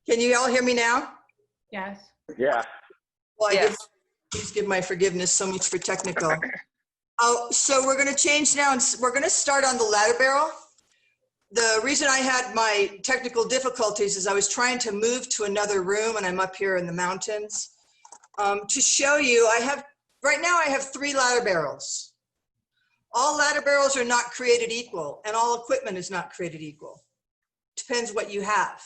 Can you all hear me now? Yes. Yeah. Well, Yes. please give my forgiveness. So much for technical. Oh, so we're going to change now, and we're going to start on the ladder barrel. The reason I had my technical difficulties is I was trying to move to another room, and I'm up here in the mountains. To show you, right now I have 3 ladder barrels. All ladder barrels are not created equal, and all equipment is not created equal. Depends what you have.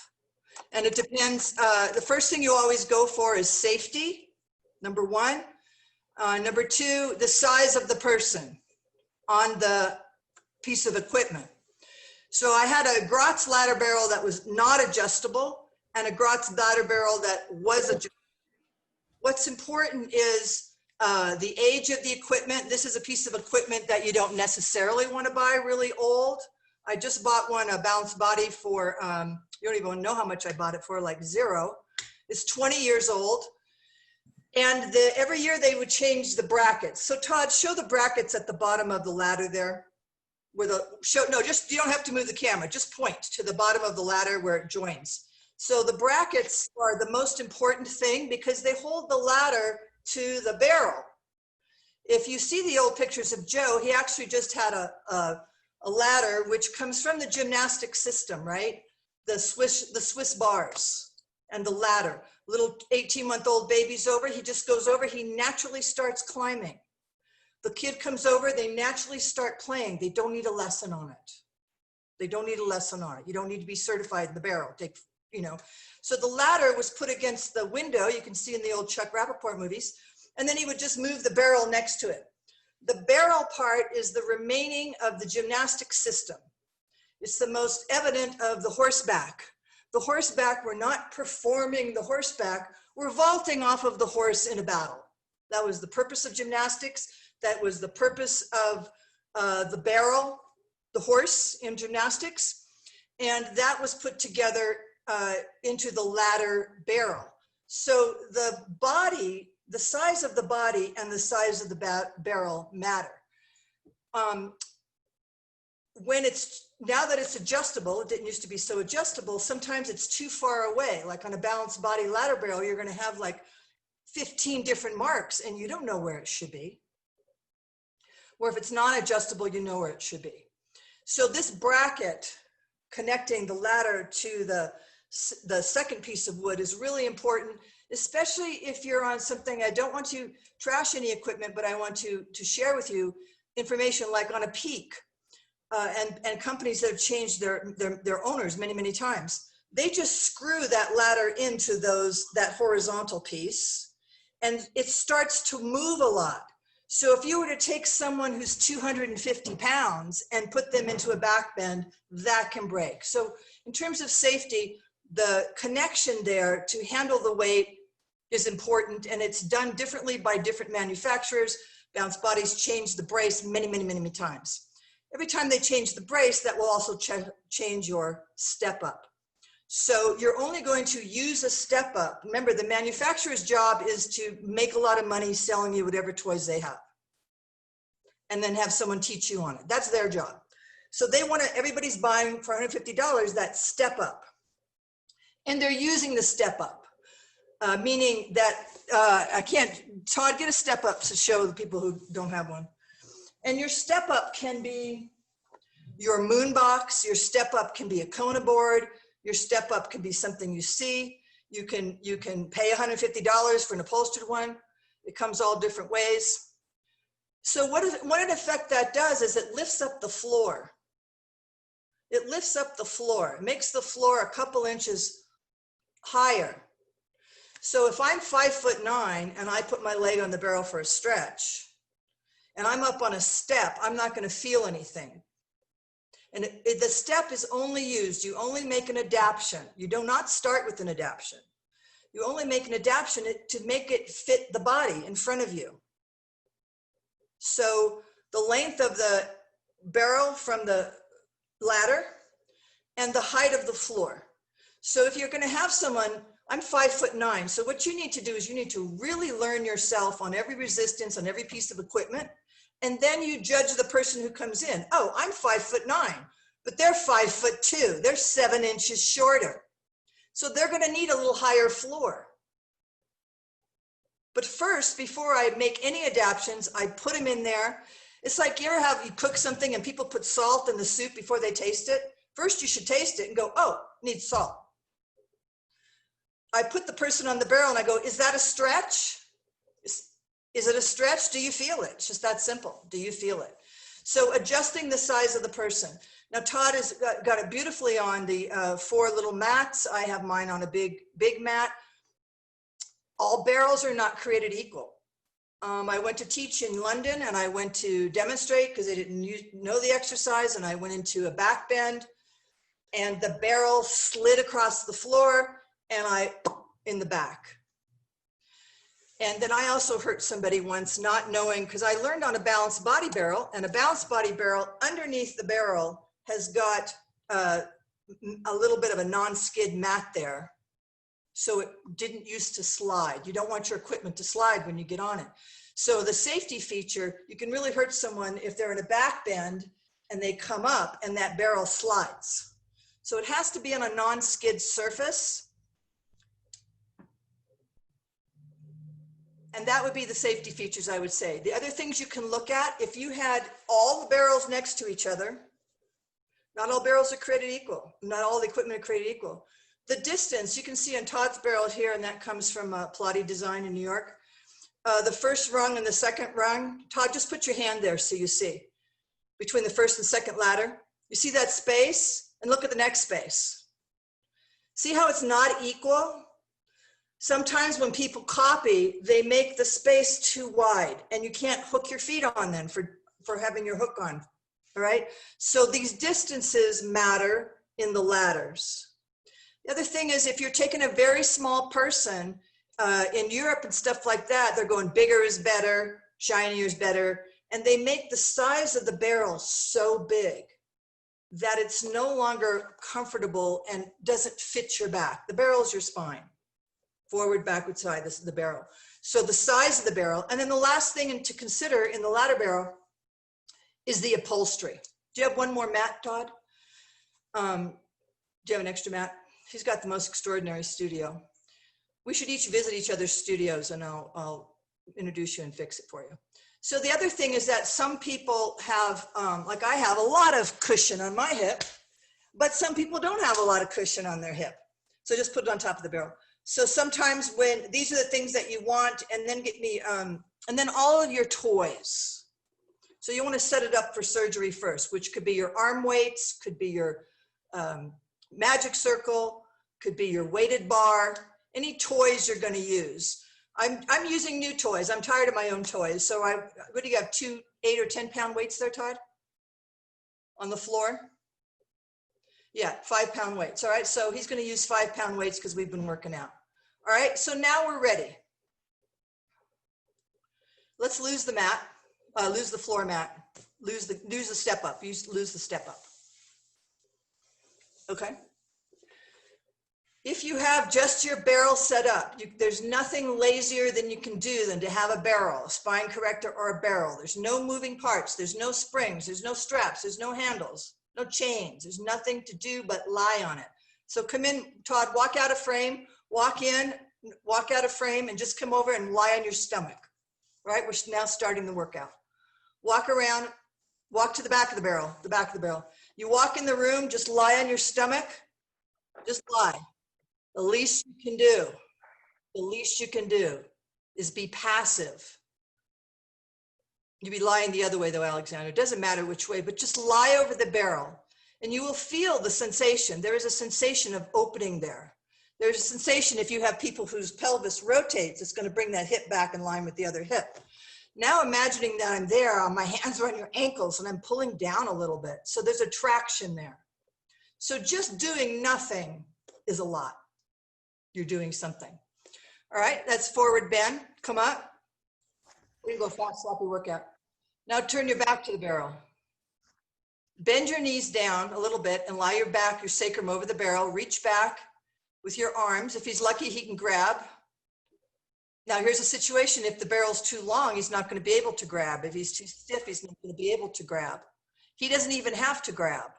And it depends, the first thing you always go for is safety, number 1. Number 2, the size of the person on the piece of equipment. So I had a Grotz ladder barrel that was not adjustable and a Grotz ladder barrel that was adjustable. What's important is the age of the equipment. This is a piece of equipment that you don't necessarily want to buy really old. I just bought one, a balanced body for, you don't even know how much I bought it for, like 0. It's 20 years old. And every year they would change the brackets. So Todd, show the brackets at the bottom of the ladder there. You don't have to move the camera, just point to the bottom of the ladder where it joins. So the brackets are the most important thing because they hold the ladder to the barrel. If you see the old pictures of Joe, he actually just had a ladder which comes from the gymnastic system, right? The Swiss bars and the ladder. Little 18-month-old baby's over, he just goes over, he naturally starts climbing. The kid comes over, they naturally start playing. They don't need a lesson on it. They don't need a lesson on it. You don't need to be certified in the barrel. So the ladder was put against the window, you can see in the old Chuck Rappaport movies, and then he would just move the barrel next to it. The barrel part is the remaining of the gymnastic system. It's the most evident of the horseback. The horseback, we're not performing the horseback, we're vaulting off of the horse in a battle. That was the purpose of gymnastics. That was the purpose of the barrel, the horse in gymnastics. And that was put together into the ladder barrel. So the body, the size of the body and the size of the barrel matter. Now that it's adjustable, it didn't used to be so adjustable, sometimes it's too far away. Like on a balanced body ladder barrel, you're gonna have like 15 different marks and you don't know where it should be. Or if it's not adjustable, you know where it should be. So this bracket connecting the ladder to the second piece of wood is really important, especially if you're on something. I don't want to trash any equipment, but I want to share with you information like on a peak. And companies that have changed their owners many, many times. They just screw that ladder into that horizontal piece and it starts to move a lot. So if you were to take someone who's 250 pounds and put them into a back bend, that can break. So in terms of safety, the connection there to handle the weight is important, and it's done differently by different manufacturers. Bounce Bodies change the brace many, many, many, many times. Every time they change the brace, that will also change your step up. So you're only going to use a step up. Remember, the manufacturer's job is to make a lot of money selling you whatever toys they have and then have someone teach you on it. That's their job. So they want to, everybody's buying for $150 that step up. And they're using the step up, meaning that Todd, get a step up to show the people who don't have one. And your step up can be your moon box, your step up can be a Kona board, your step up can be something you see. You can pay $150 for an upholstered one. It comes all different ways. So what an effect that does is it lifts up the floor. It lifts up the floor, it makes the floor a couple inches higher. So if I'm 5'9" and I put my leg on the barrel for a stretch, and I'm up on a step, I'm not going to feel anything. And the step is only used, you only make an adaptation. You do not start with an adaptation. You only make an adaptation to make it fit the body in front of you. So the length of the barrel from the ladder and the height of the floor. So if you're going to have someone, I'm 5'9", so what you need to do is you need to really learn yourself on every resistance, on every piece of equipment, and then you judge the person who comes in. Oh, I'm 5'9", but they're 5'2". They're 7 inches shorter. So they're going to need a little higher floor. But first, before I make any adaptions, I put them in there. It's like you cook something and people put salt in the soup before they taste it. First, you should taste it and go, oh, needs salt. I put the person on the barrel and I go, is that a stretch? Is it a stretch? Do you feel it? It's just that simple. Do you feel it? So adjusting the size of the person. Now, Todd has got it beautifully on the 4 little mats. I have mine on a big mat. All barrels are not created equal. I went to teach in London and I went to demonstrate because they didn't know the exercise, and I went into a back bend and the barrel slid across the floor and I in the back. And then I also hurt somebody once not knowing, because I learned on a balanced body barrel, and a balanced body barrel underneath the barrel has got a little bit of a non-skid mat there. So it didn't used to slide. You don't want your equipment to slide when you get on it. So the safety feature, you can really hurt someone if they're in a back bend and they come up and that barrel slides. So it has to be on a non-skid surface. And that would be the safety features, I would say. The other things you can look at, if you had all the barrels next to each other, not all barrels are created equal. Not all the equipment are created equal. The distance, you can see on Todd's barrel here, and that comes from Plotty Design in New York. The first rung and the second rung, Todd, just put your hand there so you see. Between the first and second ladder. You see that space? And look at the next space. See how it's not equal? Sometimes when people copy, they make the space too wide and you can't hook your feet on then for having your hook on, all right? So these distances matter in the ladders. The other thing is if you're taking a very small person in Europe and stuff like that, they're going bigger is better, shinier is better, and they make the size of the barrel so big that it's no longer comfortable and doesn't fit your back. The barrel is your spine. Forward, backward, side, this is the barrel. So the size of the barrel. And then the last thing to consider in the ladder barrel is the upholstery. Do you have one more mat, Todd? Do you have an extra mat? He's got the most extraordinary studio. We should each visit each other's studios and I'll introduce you and fix it for you. So the other thing is that some people have, like I have a lot of cushion on my hip, but some people don't have a lot of cushion on their hip. So just put it on top of the barrel. So sometimes when these are the things that you want, and then get me, and then all of your toys. So you want to set it up for surgery first, which could be your arm weights, could be your magic circle, could be your weighted bar, any toys you're going to use. I'm using new toys. I'm tired of my own toys. So what do you have, 2 8 or 10 pound weights there, Todd? On the floor? Yeah, 5 pound weights. All right, so he's going to use 5 pound weights because we've been working out. All right, so now we're ready. Let's lose the mat, lose the floor mat, lose the step up, lose the step up. Okay. If you have just your barrel set up, there's nothing lazier than you can do than to have a barrel, a spine corrector or a barrel. There's no moving parts. There's no springs. There's no straps. There's no handles, no chains. There's nothing to do but lie on it. So come in, Todd, walk out of frame, walk in, walk out of frame, and just come over and lie on your stomach, right? We're now starting the workout. Walk around, walk to the back of the barrel, the back of the barrel. You walk in the room, just lie on your stomach, just lie. The least you can do, the least you can do is be passive. You'd be lying the other way though, Alexander. It doesn't matter which way, but just lie over the barrel and you will feel the sensation. There is a sensation of opening there. There's a sensation if you have people whose pelvis rotates, it's going to bring that hip back in line with the other hip. Now imagining that I'm there, my hands are on your ankles and I'm pulling down a little bit. So there's a traction there. So just doing nothing is a lot. You're doing something. All right, that's forward bend. Come up. We can go fast, sloppy workout. Now turn your back to the barrel. Bend your knees down a little bit and lie your back, your sacrum over the barrel. Reach back with your arms. If he's lucky, he can grab. Now here's a situation. If the barrel's too long, he's not going to be able to grab. If he's too stiff, he's not going to be able to grab. He doesn't even have to grab.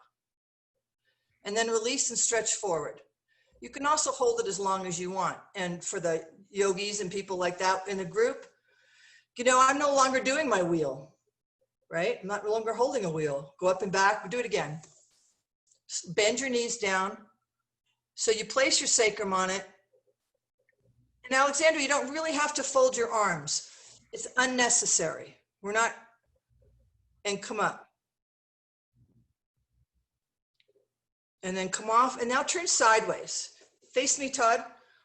And then release and stretch forward. You can also hold it as long as you want. And for the yogis and people like that in the group, you know, I'm no longer doing my wheel, right? I'm not no longer holding a wheel. Go up and back, do it again. Bend your knees down. So you place your sacrum on it. And Alexandra, you don't really have to fold your arms. It's unnecessary. We're not, and come up. And then come off, and now turn sideways. Face me, Todd.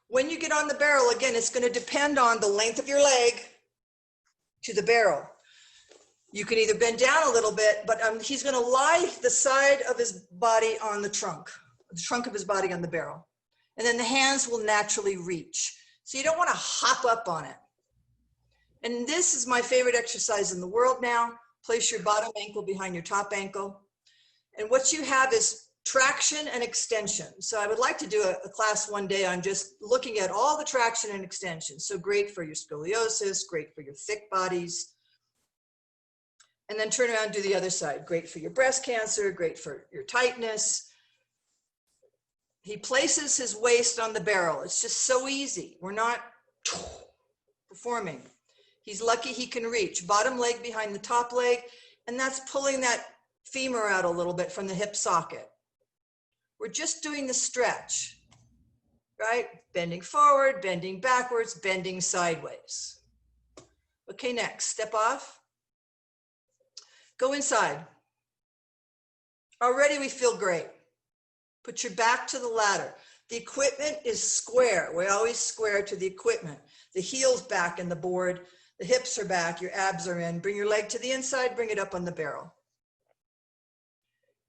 When you get on the barrel, again, it's going to depend on the length of your leg to the barrel. You can either bend down a little bit, but he's going to lie the side of his body on the trunk of his body on the barrel. And then the hands will naturally reach. So you don't want to hop up on it. And this is my favorite exercise in the world now. Place your bottom ankle behind your top ankle. And what you have is traction and extension. So I would like to do a class one day on just looking at all the traction and extension. So great for your scoliosis, great for your thick bodies. And then turn around and do the other side. Great for your breast cancer, great for your tightness. He places his waist on the barrel. It's just so easy. We're not performing. He's lucky he can reach. Bottom leg behind the top leg, and that's pulling that femur out a little bit from the hip socket. We're just doing the stretch, right? Bending forward, bending backwards, bending sideways. Okay, next, step off. Go inside. Already we feel great. Put your back to the ladder. The equipment is square. We always square to the equipment. The heel's back in the board. The hips are back. Your abs are in. Bring your leg to the inside. Bring it up on the barrel.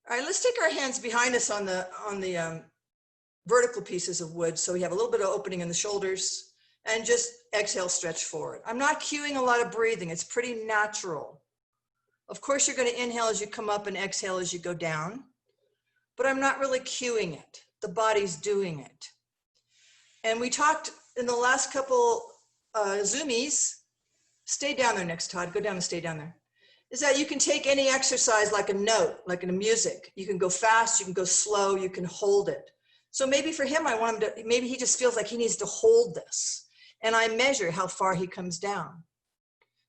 All right, let's take our hands behind us on the vertical pieces of wood. So we have a little bit of opening in the shoulders, and just exhale, stretch forward. I'm not cueing a lot of breathing. It's pretty natural. Of course, you're going to inhale as you come up and exhale as you go down, but I'm not really cueing it. The body's doing it. And we talked in the last couple Zoomies, stay down there next, Todd, go down and stay down there, is that you can take any exercise like a note, like in a music. You can go fast, you can go slow, you can hold it. So maybe for him, I want him to, maybe he just feels like he needs to hold this. And I measure how far he comes down.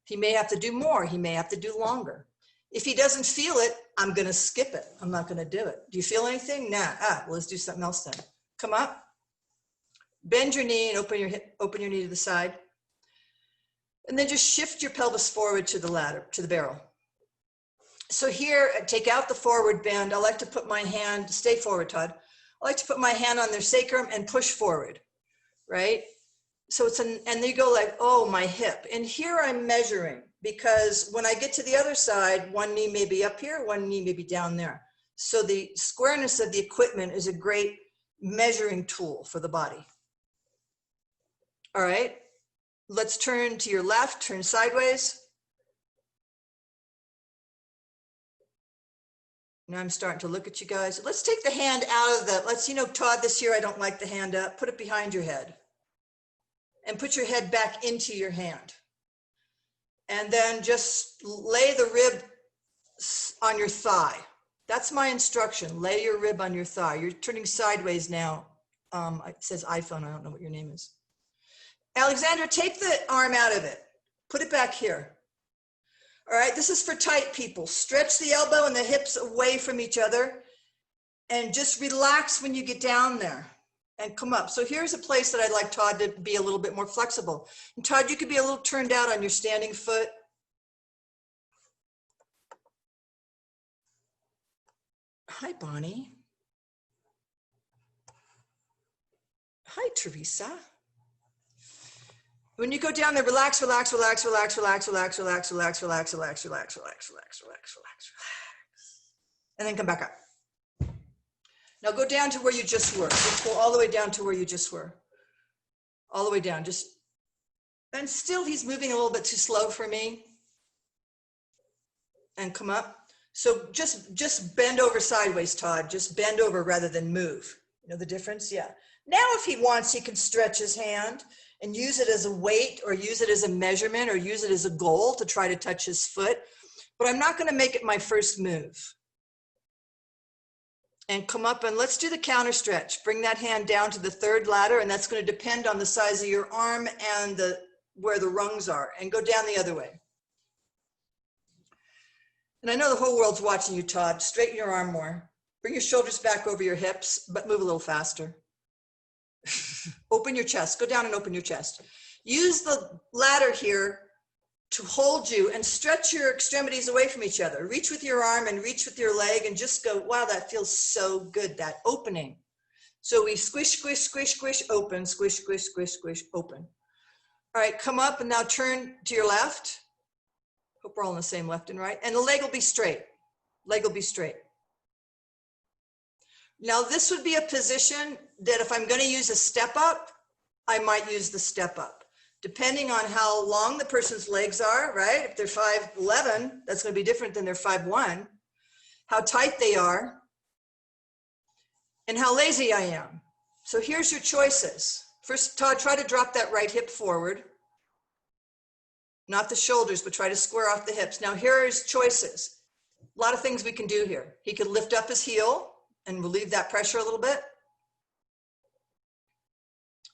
He may have to do more, he may have to do longer. If he doesn't feel it, I'm gonna skip it. I'm not gonna do it. Do you feel anything? Nah, well, let's do something else then. Come up, bend your knee and open your knee to the side. And then just shift your pelvis forward to the ladder, to the barrel. So here, take out the forward bend. I like to put my hand, stay forward, Todd. I like to put my hand on their sacrum and push forward, right? So it's and then you go like, oh, my hip. And here I'm measuring, because when I get to the other side, one knee may be up here, one knee may be down there. So the squareness of the equipment is a great measuring tool for the body. All right, let's turn to your left, turn sideways. Now I'm starting to look at you guys. Let's take the hand out of the, you know, Todd, this year I don't like the hand up. Put it behind your head. And put your head back into your hand. And then just lay the rib on your thigh. That's my instruction. Lay your rib on your thigh. You're turning sideways now. It says iPhone. I don't know what your name is. Alexandra, take the arm out of it. Put it back here. All right, this is for tight people. Stretch the elbow and the hips away from each other. And just relax when you get down there. And come up. So here's a place that I'd like Todd to be a little bit more flexible. And Todd, you could be a little turned out on your standing foot. Hi, Bonnie. Hi, Teresa. When you go down there, relax, relax, relax, relax, relax, relax, relax, relax, relax, relax, relax, relax, relax, relax, relax, relax. And then come back up. Now go down to where you just were. Just go all the way down to where you just were. All the way down, and still he's moving a little bit too slow for me. And come up. So just bend over sideways, Todd. Just bend over rather than move. You know the difference? Yeah. Now if he wants, he can stretch his hand and use it as a weight, or use it as a measurement, or use it as a goal to try to touch his foot. But I'm not going to make it my first move. And come up and let's do the counter stretch. Bring that hand down to the third ladder, and that's going to depend on the size of your arm and where the rungs are. And go down the other way. And I know the whole world's watching you, Todd. Straighten your arm more. Bring your shoulders back over your hips, but move a little faster. Open your chest. Go down and open your chest. Use the ladder here to hold you and stretch your extremities away from each other. Reach with your arm and reach with your leg and just go, wow, that feels so good, that opening. So we squish, squish, squish, squish, open, squish, squish, squish, squish, open. All right, come up and now turn to your left. Hope we're all on the same left and right. And the leg will be straight. Leg will be straight. Now this would be a position that if I'm going to use a step up, I might use the step up. Depending on how long the person's legs are, right? If they're 5'11", that's going to be different than they're 5'1". How tight they are, and how lazy I am. So here's your choices. First, Todd, try to drop that right hip forward. Not the shoulders, but try to square off the hips. Now here are his choices. A lot of things we can do here. He could lift up his heel and relieve that pressure a little bit.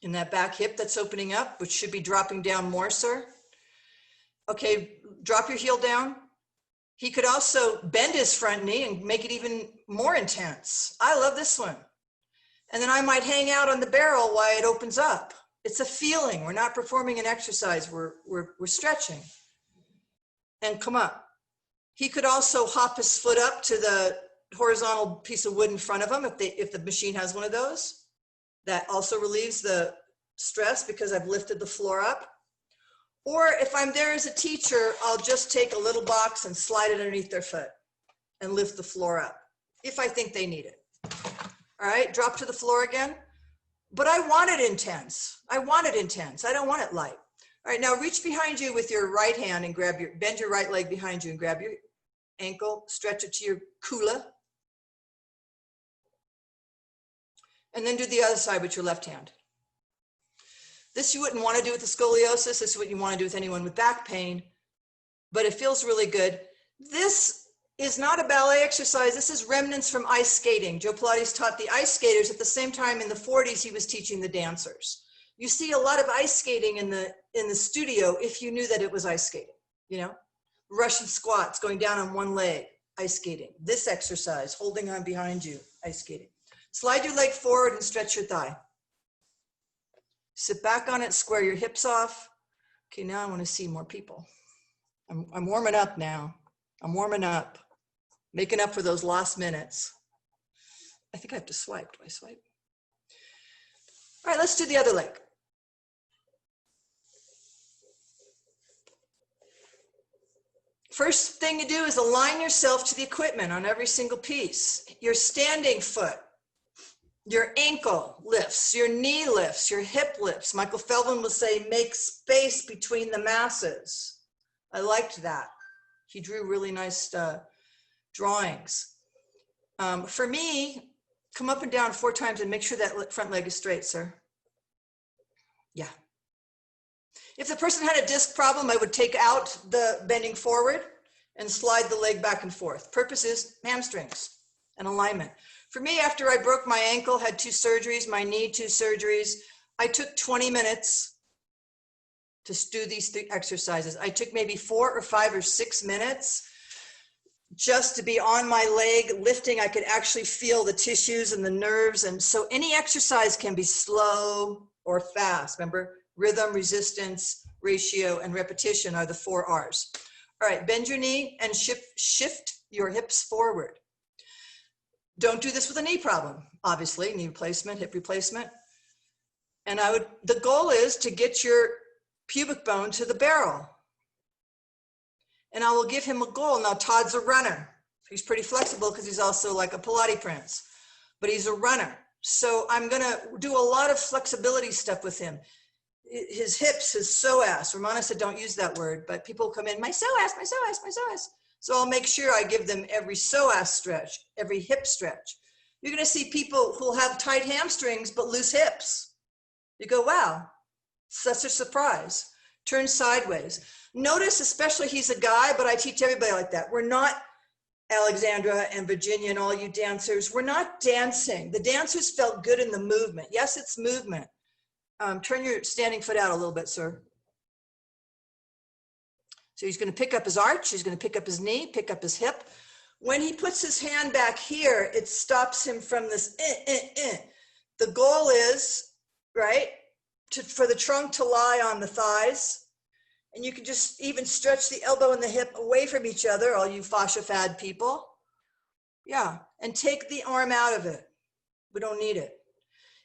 In that back hip that's opening up, which should be dropping down more, sir. Okay, drop your heel down. He could also bend his front knee and make it even more intense. I love this one. And then I might hang out on the barrel while it opens up. It's a feeling. We're not performing an exercise. We're stretching. And come up. He could also hop his foot up to the horizontal piece of wood in front of him if the machine has one of those. That also relieves the stress because I've lifted the floor up. Or if I'm there as a teacher, I'll just take a little box and slide it underneath their foot and lift the floor up if I think they need it. All right, drop to the floor again. But I want it intense. I want it intense. I don't want it light. All right, now reach behind you with your right hand and bend your right leg behind you and grab your ankle, stretch it to your kula. And then do the other side with your left hand. This you wouldn't want to do with the scoliosis. This is what you want to do with anyone with back pain, but it feels really good. This is not a ballet exercise. This is remnants from ice skating. Joe Pilates taught the ice skaters. At the same time, in the 40s, he was teaching the dancers. You see a lot of ice skating in the studio if you knew that it was ice skating, you know? Russian squats, going down on one leg, ice skating. This exercise, holding on behind you, ice skating. Slide your leg forward and stretch your thigh. Sit back on it, square your hips off. Okay, now I want to see more people. I'm warming up now. I'm warming up, making up for those lost minutes. I think I have to swipe. Do I swipe? All right, let's do the other leg. First thing you do is align yourself to the equipment on every single piece. Your standing foot, your ankle lifts, your knee lifts, your hip lifts. Michael Feldman will say, make space between the masses. I liked that. He drew really nice drawings. For me, come up and down 4 times and make sure that front leg is straight, sir. Yeah. If the person had a disc problem, I would take out the bending forward and slide the leg back and forth. Purpose is hamstrings and alignment. For me, after I broke my ankle, had 2 surgeries, my knee, 2 surgeries, I took 20 minutes to do these 3 exercises. I took maybe 4 or 5 or 6 minutes just to be on my leg, lifting. I could actually feel the tissues and the nerves. And so any exercise can be slow or fast. Remember, rhythm, resistance, ratio, and repetition are the 4 R's. All right, bend your knee and shift your hips forward. Don't do this with a knee problem, obviously, knee replacement, hip replacement. And the goal is to get your pubic bone to the barrel. And I will give him a goal. Now, Todd's a runner. He's pretty flexible because he's also like a Pilates prince, but he's a runner. So I'm gonna do a lot of flexibility stuff with him. His hips, his psoas. Romana said, don't use that word, but people come in, my psoas, my psoas, my psoas. So I'll make sure I give them every psoas stretch, every hip stretch. You're gonna see people who'll have tight hamstrings, but loose hips. You go, wow, such a surprise. Turn sideways. Notice, especially he's a guy, but I teach everybody like that. We're not Alexandra and Virginia and all you dancers, we're not dancing. The dancers felt good in the movement. Yes, it's movement. Turn your standing foot out a little bit, sir. So he's going to pick up his arch. He's going to pick up his knee, pick up his hip. When he puts his hand back here, it stops him from this. The goal is, right, for the trunk to lie on the thighs. And you can just even stretch the elbow and the hip away from each other, all you fascia fad people. Yeah, and take the arm out of it. We don't need it.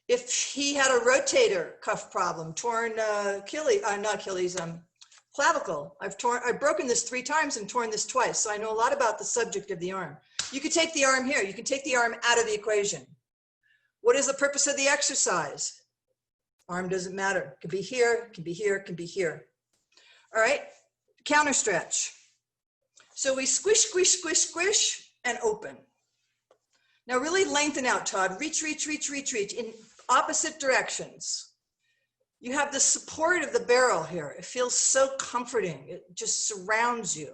If he had a rotator cuff problem, torn Achilles, not Achilles, clavicle. I've broken this 3 times and torn this twice. So I know a lot about the subject of the arm. You can take the arm here. You can take the arm out of the equation. What is the purpose of the exercise? Arm doesn't matter. It can be here, it can be here, it can be here. All right, counter stretch. So we squish, squish, squish, squish, and open. Now really lengthen out, Todd. Reach, reach, reach, reach, reach in opposite directions. You have the support of the barrel here. It feels so comforting. It just surrounds you.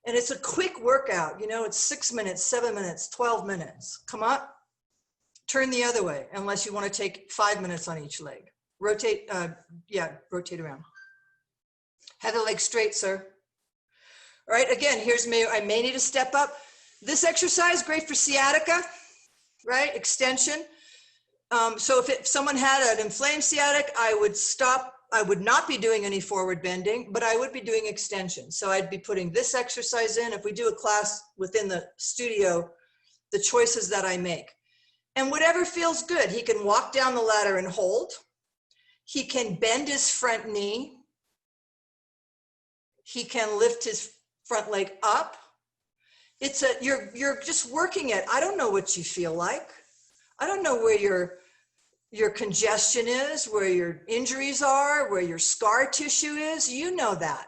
And it's a quick workout. You know, it's 6 minutes, 7 minutes, 12 minutes. Come up, turn the other way, unless you want to take 5 minutes on each leg. Rotate, rotate around. Have the leg straight, sir. All right, again, I may need to step up. This exercise, great for sciatica, right? Extension. So if someone had an inflamed sciatic, I would stop. I would not be doing any forward bending, but I would be doing extension. So I'd be putting this exercise in. If we do a class within the studio, the choices that I make. And whatever feels good. He can walk down the ladder and hold. He can bend his front knee. He can lift his front leg up. You're just working it. I don't know what you feel like. I don't know where your congestion is, where your injuries are, where your scar tissue is. You know that.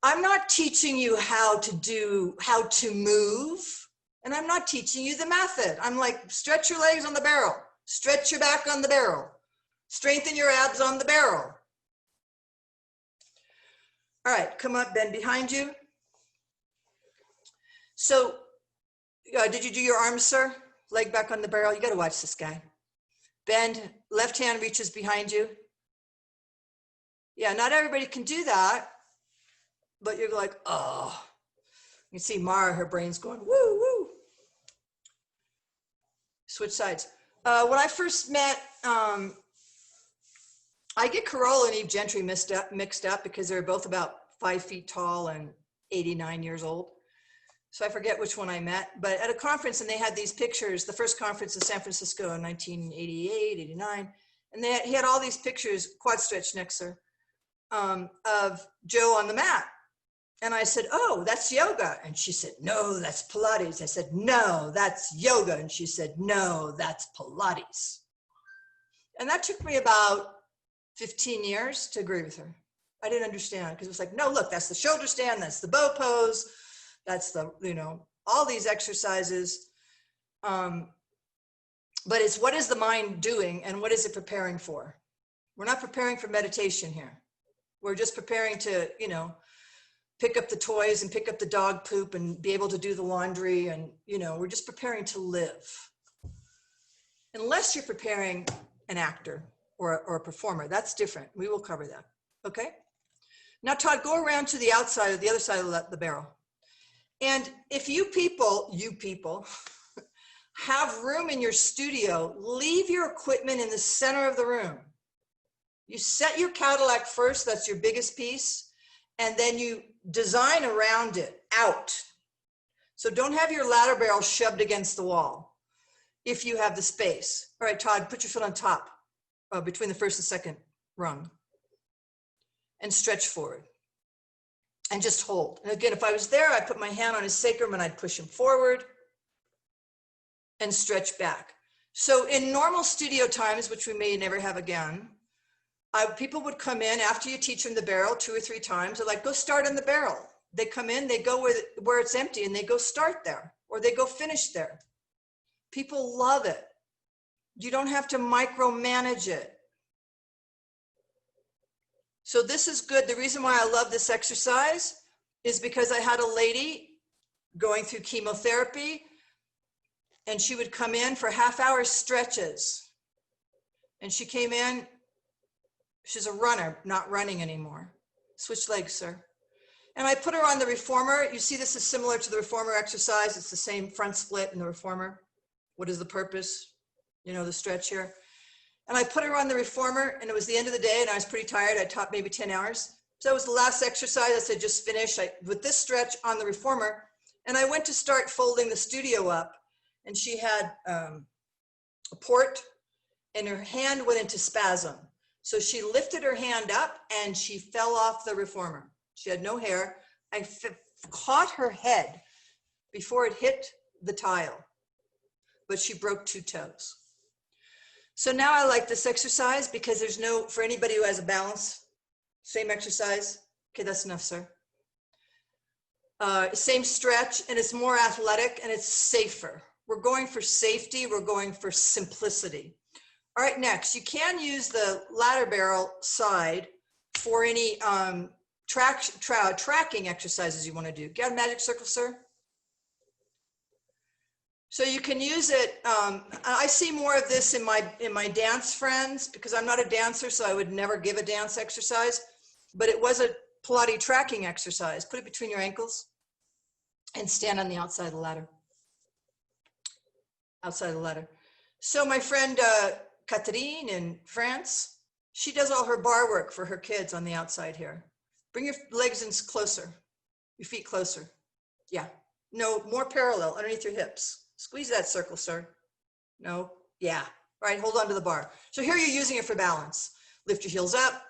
I'm not teaching you how to move, and I'm not teaching you the method. I'm like, stretch your legs on the barrel, stretch your back on the barrel, strengthen your abs on the barrel. All right, come up, bend behind you. So, did you do your arms, sir? Leg back on the barrel. You got to watch this guy. Bend, left hand reaches behind you. Yeah, not everybody can do that, but you're like, oh. You can see Mara, her brain's going, woo, woo. Switch sides. When I first met, I get Carolla and Eve Gentry mixed up because they're both about 5 feet tall and 89 years old. So I forget which one I met, but at a conference, and they had these pictures, the first conference in San Francisco in 1988, 89, and he had all these pictures, quad stretch next, sir, of Joe on the mat. And I said, oh, that's yoga. And she said, no, that's Pilates. I said, no, that's yoga. And she said, no, that's Pilates. And that took me about 15 years to agree with her. I didn't understand, because it was like, no, look, that's the shoulder stand, that's the bow pose, that's the, all these exercises. But it's what is the mind doing and what is it preparing for? We're not preparing for meditation here. We're just preparing to, pick up the toys and pick up the dog poop and be able to do the laundry. And, we're just preparing to live. Unless you're preparing an actor or a performer, that's different. We will cover that. Okay. Now, Todd, go around to the outside of the other side of the barrel. And if you people have room in your studio, leave your equipment in the center of the room. You set your Cadillac first, that's your biggest piece, and then you design around it out. So don't have your ladder barrel shoved against the wall if you have the space. All right, Todd, put your foot on top between the first and second rung and stretch forward. And just hold. And again, if I was there, I'd put my hand on his sacrum and I'd push him forward and stretch back. So in normal studio times, which we may never have again, people would come in after you teach them the barrel 2 or 3 times. They're like, go start on the barrel. They come in, they go where it's empty and they go start there or they go finish there. People love it. You don't have to micromanage it. So this is good. The reason why I love this exercise is because I had a lady going through chemotherapy, and she would come in for half-hour stretches. And she came in, she's a runner, not running anymore. Switch legs, sir. And I put her on the reformer. You see, this is similar to the reformer exercise. It's the same front split in the reformer. What is the purpose? You know, the stretch here. And I put her on the reformer, and it was the end of the day, and I was pretty tired. I taught maybe 10 hours. So it was the last exercise. I said, just finished with this stretch on the reformer. And I went to start folding the studio up, and she had a port, and her hand went into spasm. So she lifted her hand up, and she fell off the reformer. She had no hair. I caught her head before it hit the tile, but she broke 2 toes. So now I like this exercise because there's no, for anybody who has a balance, same exercise. Okay, that's enough, sir. Same stretch, and it's more athletic, and it's safer. We're going for safety. We're going for simplicity. All right, next, you can use the ladder barrel side for any tracking exercises you want to do. Got a magic circle, sir? So you can use it. I see more of this in my dance friends, because I'm not a dancer, so I would never give a dance exercise, but it was a Pilates tracking exercise. Put it between your ankles and stand on the outside of the ladder. Outside of the ladder. So my friend Catherine in France, she does all her bar work for her kids on the outside here. Bring your legs in closer, your feet closer. Yeah, no, more parallel underneath your hips. Squeeze that circle, sir. No, yeah, all right, hold on to the bar. So here you're using it for balance. Lift your heels up,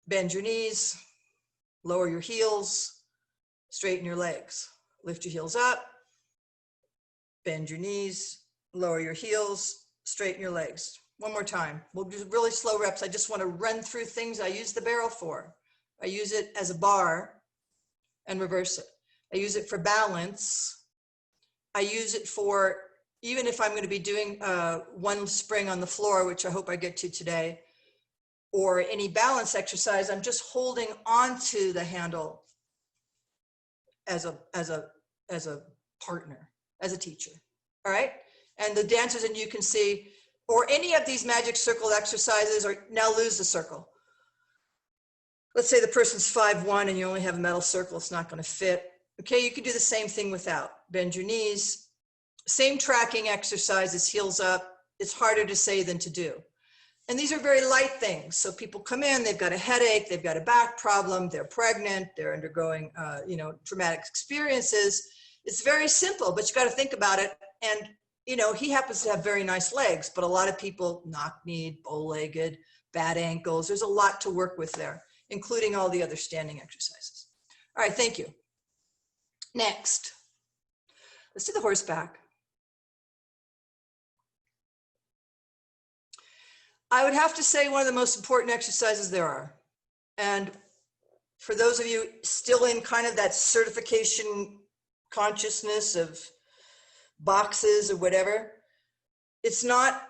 bend your knees, lower your heels, straighten your legs. Lift your heels up, bend your knees, lower your heels, straighten your legs. One more time. We'll do really slow reps. I just want to run through things I use the barrel for. I use it as a bar and reverse it. I use it for balance. I use it for, even if I'm going to be doing one spring on the floor, which I hope I get to today, or any balance exercise, I'm just holding onto the handle as a partner, as a teacher. All right. And the dancers, and you can see, or any of these magic circle exercises, or now lose the circle. Let's say the person's 5'1" and you only have a metal circle, it's not going to fit. Okay, you can do the same thing without. Bend your knees. Same tracking exercises, heels up. It's harder to say than to do. And these are very light things. So people come in, they've got a headache, they've got a back problem, they're pregnant, they're undergoing traumatic experiences. It's very simple, but you got to think about it. And he happens to have very nice legs, but a lot of people knock-kneed, bow-legged, bad ankles. There's a lot to work with there, including all the other standing exercises. All right, thank you. Next, let's do the horseback. I would have to say one of the most important exercises there are. And for those of you still in kind of that certification consciousness of boxes or whatever, it's not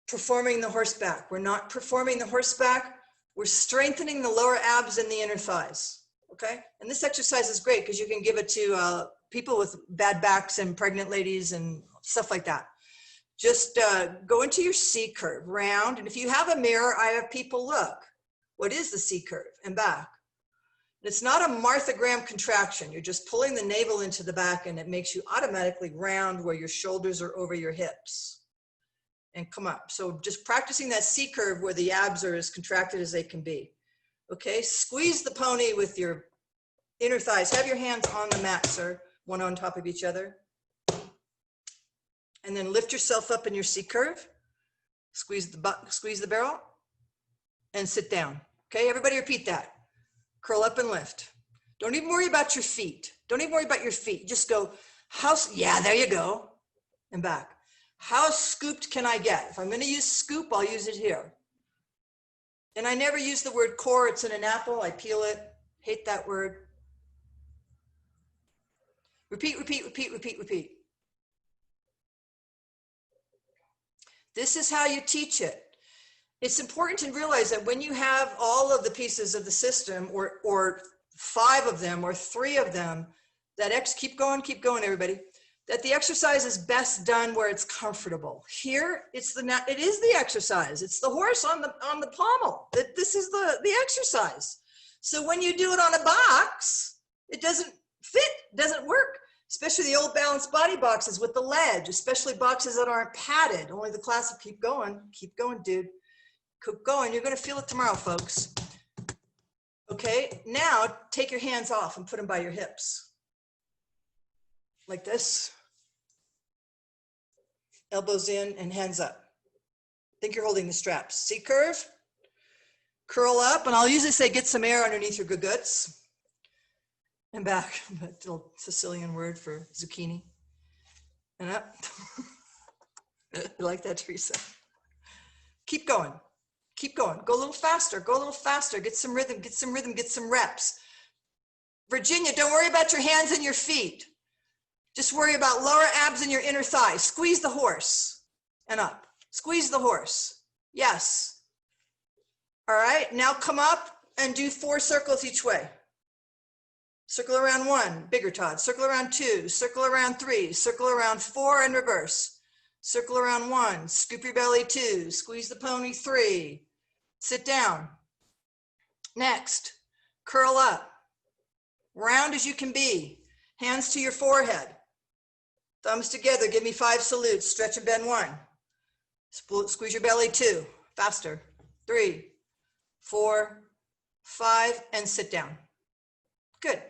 performing the horseback. We're not performing the horseback. We're strengthening the lower abs and the inner thighs. Okay. And this exercise is great because you can give it to people with bad backs and pregnant ladies and stuff like that. Just go into your C curve, round. And if you have a mirror, I have people look. What is the C curve and back? It's not a Martha Graham contraction. You're just pulling the navel into the back, and it makes you automatically round where your shoulders are over your hips and come up. So just practicing that C curve where the abs are as contracted as they can be. Okay, squeeze the pony with your inner thighs. Have your hands on the mat, sir, one on top of each other. And then lift yourself up in your C curve. Squeeze the barrel and sit down. Okay, everybody repeat that. Curl up and lift. Don't even worry about your feet. Don't even worry about your feet. Just go, yeah, there you go. And back. How scooped can I get? If I'm going to use scoop, I'll use it here. And I never use the word core. It's in an apple. I peel it. Hate that word. Repeat, repeat, repeat, repeat, repeat. This is how you teach it. It's important to realize that when you have all of the pieces of the system, or 5 of them, or 3 of them, keep going, everybody. That the exercise is best done where it's comfortable. Here, it is the exercise. It's the horse on the pommel. This is the exercise. So when you do it on a box, it doesn't fit, doesn't work. Especially the old balanced body boxes with the ledge, especially boxes that aren't padded. Only the classic. Keep going, dude. Keep going. You're going to feel it tomorrow, folks. Okay, now take your hands off and put them by your hips. Like this. Elbows in and hands up. Think you're holding the straps. See curve? Curl up, and I'll usually say get some air underneath your guts. And back, a little Sicilian word for zucchini. And up. You like that, Teresa? Keep going. Keep going. Go a little faster. Go a little faster. Get some rhythm. Get some rhythm. Get some reps. Virginia, don't worry about your hands and your feet. Just worry about lower abs and your inner thigh. Squeeze the horse and up. Squeeze the horse. Yes. All right. Now come up and do 4 circles each way. Circle around 1, bigger Todd. Circle around 2, circle around 3, circle around 4 and reverse. Circle around 1, scoop your belly 2, squeeze the pony 3. Sit down. Next, curl up. Round as you can be. Hands to your forehead. Thumbs together, give me 5 salutes. Stretch and bend 1. Squeeze your belly 2. Faster. 3, 4, 5, and sit down. Good.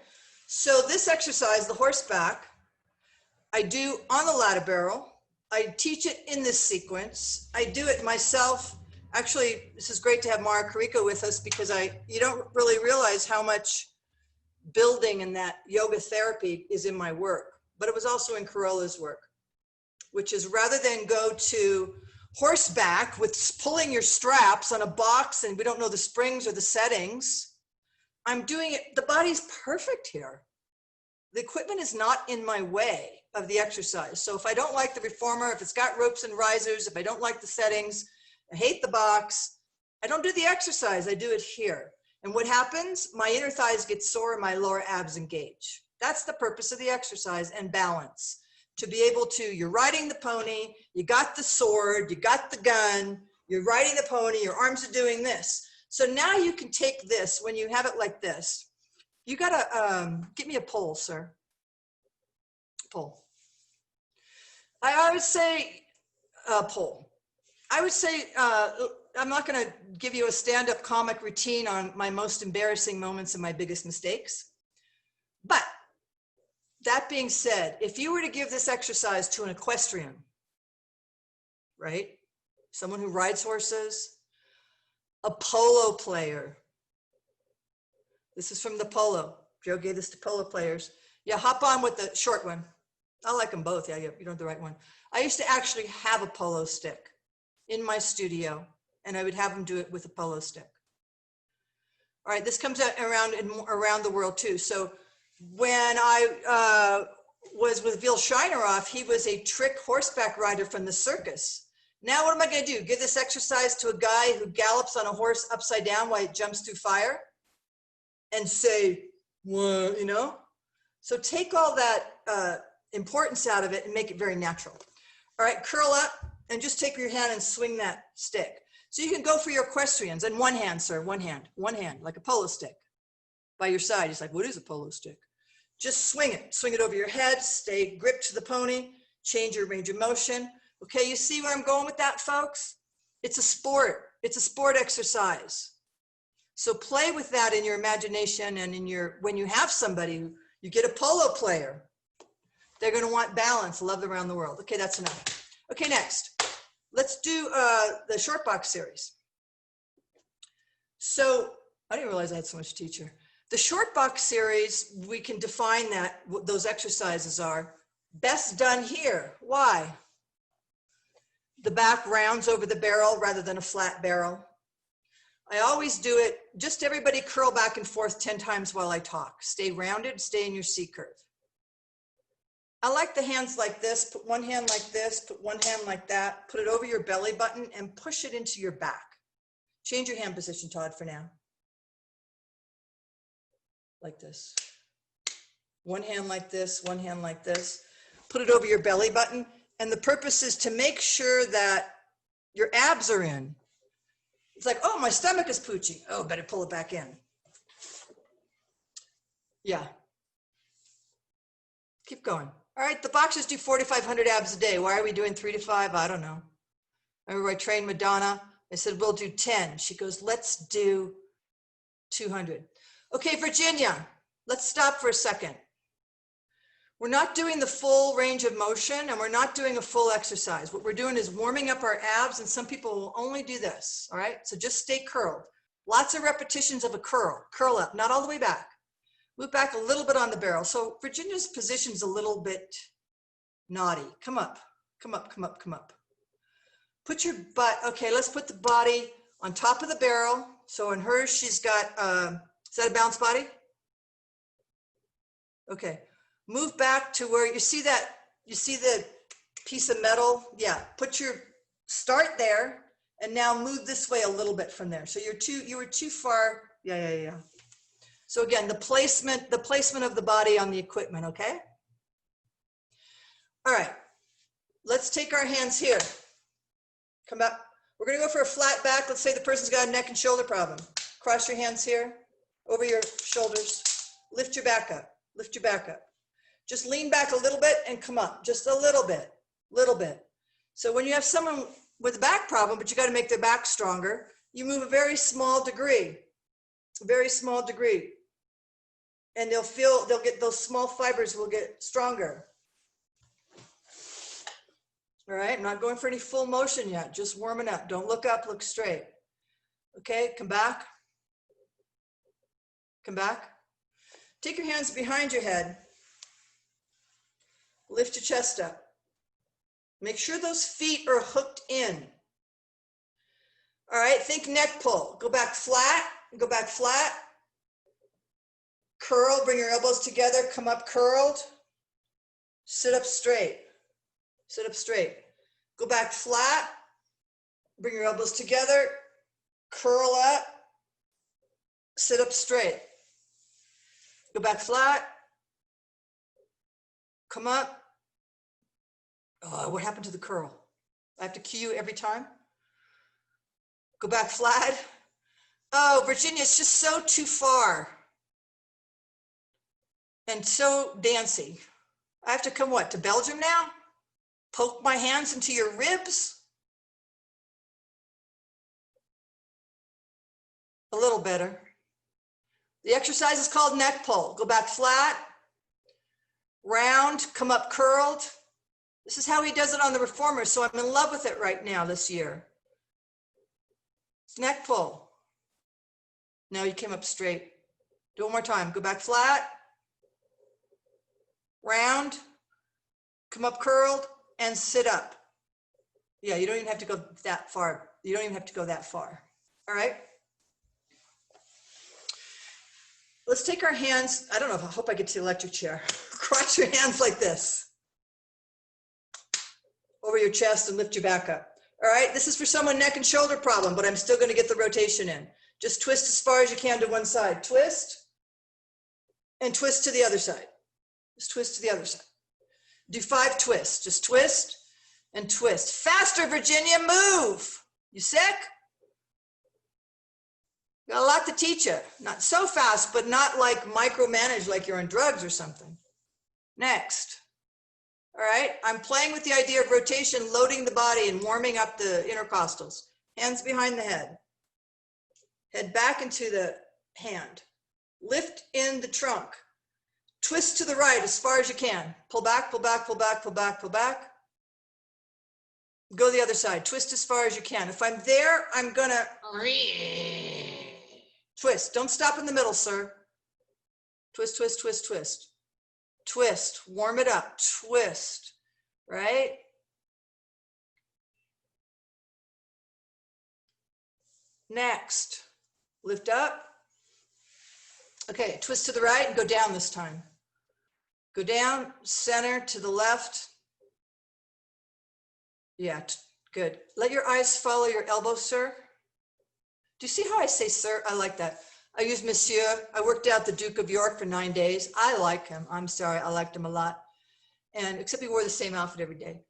So this exercise, the horseback, I do on the ladder barrel. I teach it in this sequence. I do it myself. Actually, this is great to have Mara Carrico with us because you don't really realize how much building and that yoga therapy is in my work, but it was also in Carolla's work, which is rather than go to horseback with pulling your straps on a box and we don't know the springs or the settings, I'm doing it, the body's perfect here. The equipment is not in my way of the exercise. So if I don't like the reformer, if it's got ropes and risers, if I don't like the settings, I hate the box, I don't do the exercise, I do it here. And what happens? My inner thighs get sore and my lower abs engage. That's the purpose of the exercise and balance. To be able to, you're riding the pony, you got the sword, you got the gun, you're riding the pony, your arms are doing this. So now you can take this, when you have it like this, you gotta, give me a pole, sir. Pole. I would say pole. I would say, I'm not gonna give you a stand-up comic routine on my most embarrassing moments and my biggest mistakes. But that being said, if you were to give this exercise to an equestrian, right? Someone who rides horses, a polo player. This is from the polo. Joe gave this to polo players. Yeah, hop on with the short one. I like them both. Yeah, you don't have the right one. I used to actually have a polo stick in my studio, and I would have them do it with a polo stick. All right, this comes out around the world too. So when I was with Vil Shineroff, he was a trick horseback rider from the circus. Now what am I going to do? Give this exercise to a guy who gallops on a horse upside down while it jumps through fire and say, well, you know? So take all that importance out of it and make it very natural. All right, curl up and just take your hand and swing that stick. So you can go for your equestrians and one hand, sir, one hand, like a polo stick by your side. He's like, what is a polo stick? Just swing it over your head, stay gripped to the pony, change your range of motion. Okay, you see where I'm going with that, folks? It's a sport exercise. So play with that in your imagination and when you have somebody, you get a polo player, they're gonna want balance, love around the world. Okay, that's enough. Okay, next, let's do the short box series. So I didn't realize I had so much teacher. The short box series, we can define that, what those exercises are. Best done here, why? The back rounds over the barrel rather than a flat barrel. I always do it, just everybody curl back and forth 10 times while I talk. Stay rounded, stay in your C curve. I like the hands like this, put one hand like this, put one hand like that, put it over your belly button and push it into your back. Change your hand position, Todd, for now. Like this. One hand like this, one hand like this. Put it over your belly button. And the purpose is to make sure that your abs are in. It's like, oh, my stomach is pooching. Oh, better pull it back in. Yeah. Keep going. All right, the boxers do 4,500 abs a day. Why are we doing 3 to 5? I don't know. I remember I trained Madonna. I said, we'll do 10. She goes, let's do 200. Okay, Virginia, let's stop for a second. We're not doing the full range of motion and we're not doing a full exercise. What we're doing is warming up our abs, and some people will only do this, all right? So just stay curled. Lots of repetitions of a curl. Curl up, not all the way back. Move back a little bit on the barrel. So Virginia's position's a little bit naughty. Come up, come up, come up, come up. Put your butt, okay, let's put the body on top of the barrel. So in hers, she's got, is that a bounce body? Okay, move back to where you see that, you see the piece of metal? Yeah, put your, start there and now move this way a little bit from there. So you were too far, yeah. So again, the placement of the body on the equipment, okay? All right, let's take our hands here. Come back. We're gonna go for a flat back. Let's say the person's got a neck and shoulder problem. Cross your hands here, over your shoulders. Lift your back up, lift your back up. Just lean back a little bit and come up, just a little bit. So when you have someone with a back problem, but you gotta make their back stronger, you move a very small degree. And they'll get, those small fibers will get stronger. All right, I'm not going for any full motion yet, just warming up. Don't look up, look straight. Okay, come back. Come back. Take your hands behind your head. Lift your chest up. Make sure those feet are hooked in. All right, think neck pull. Go back flat, go back flat. Curl, bring your elbows together, come up curled. Sit up straight. Sit up straight. Go back flat. Bring your elbows together. Curl up. Sit up straight. Go back flat. Come up. Oh, what happened to the curl? I have to cue you every time. Go back flat. Oh, Virginia, it's just so too far. And so dancy. I have to come what, to Belgium now? Poke my hands into your ribs? A little better. The exercise is called neck pull. Go back flat, round, come up curled. This is how he does it on the reformer, so I'm in love with it right now this year. It's neck pull. Now you came up straight. Do it one more time. Go back flat, round, come up curled, and sit up. Yeah, you don't even have to go that far. You don't even have to go that far. All right. Let's take our hands. I don't know if I hope I get to the electric chair. Cross your hands like this over your chest and lift your back up. All right. This is for someone neck and shoulder problem, but I'm still going to get the rotation in. Just twist as far as you can to one side. Twist and twist to the other side. Just twist to the other side. Do 5 twists. Just twist and twist. Faster, Virginia, move. You sick? Got a lot to teach you. Not so fast, but not like micromanage like you're on drugs or something. Next. All right, I'm playing with the idea of rotation, loading the body and warming up the intercostals. Hands behind the head. Head back into the hand. Lift in the trunk. Twist to the right as far as you can. Pull back, pull back, pull back, pull back, pull back. Go the other side. Twist as far as you can. If I'm there, I'm gonna twist. Don't stop in the middle, sir. Twist, twist, twist, twist. Twist. Warm it up. Twist. Right? Next. Lift up. Okay, twist to the right and go down this time. Go down, center, to the left. Yeah, good. Let your eyes follow your elbows, sir. Do you see how I say sir? I like that. I use Monsieur. I worked out the Duke of York for 9 days. I like him. I'm sorry. I liked him a lot. And except he wore the same outfit every day.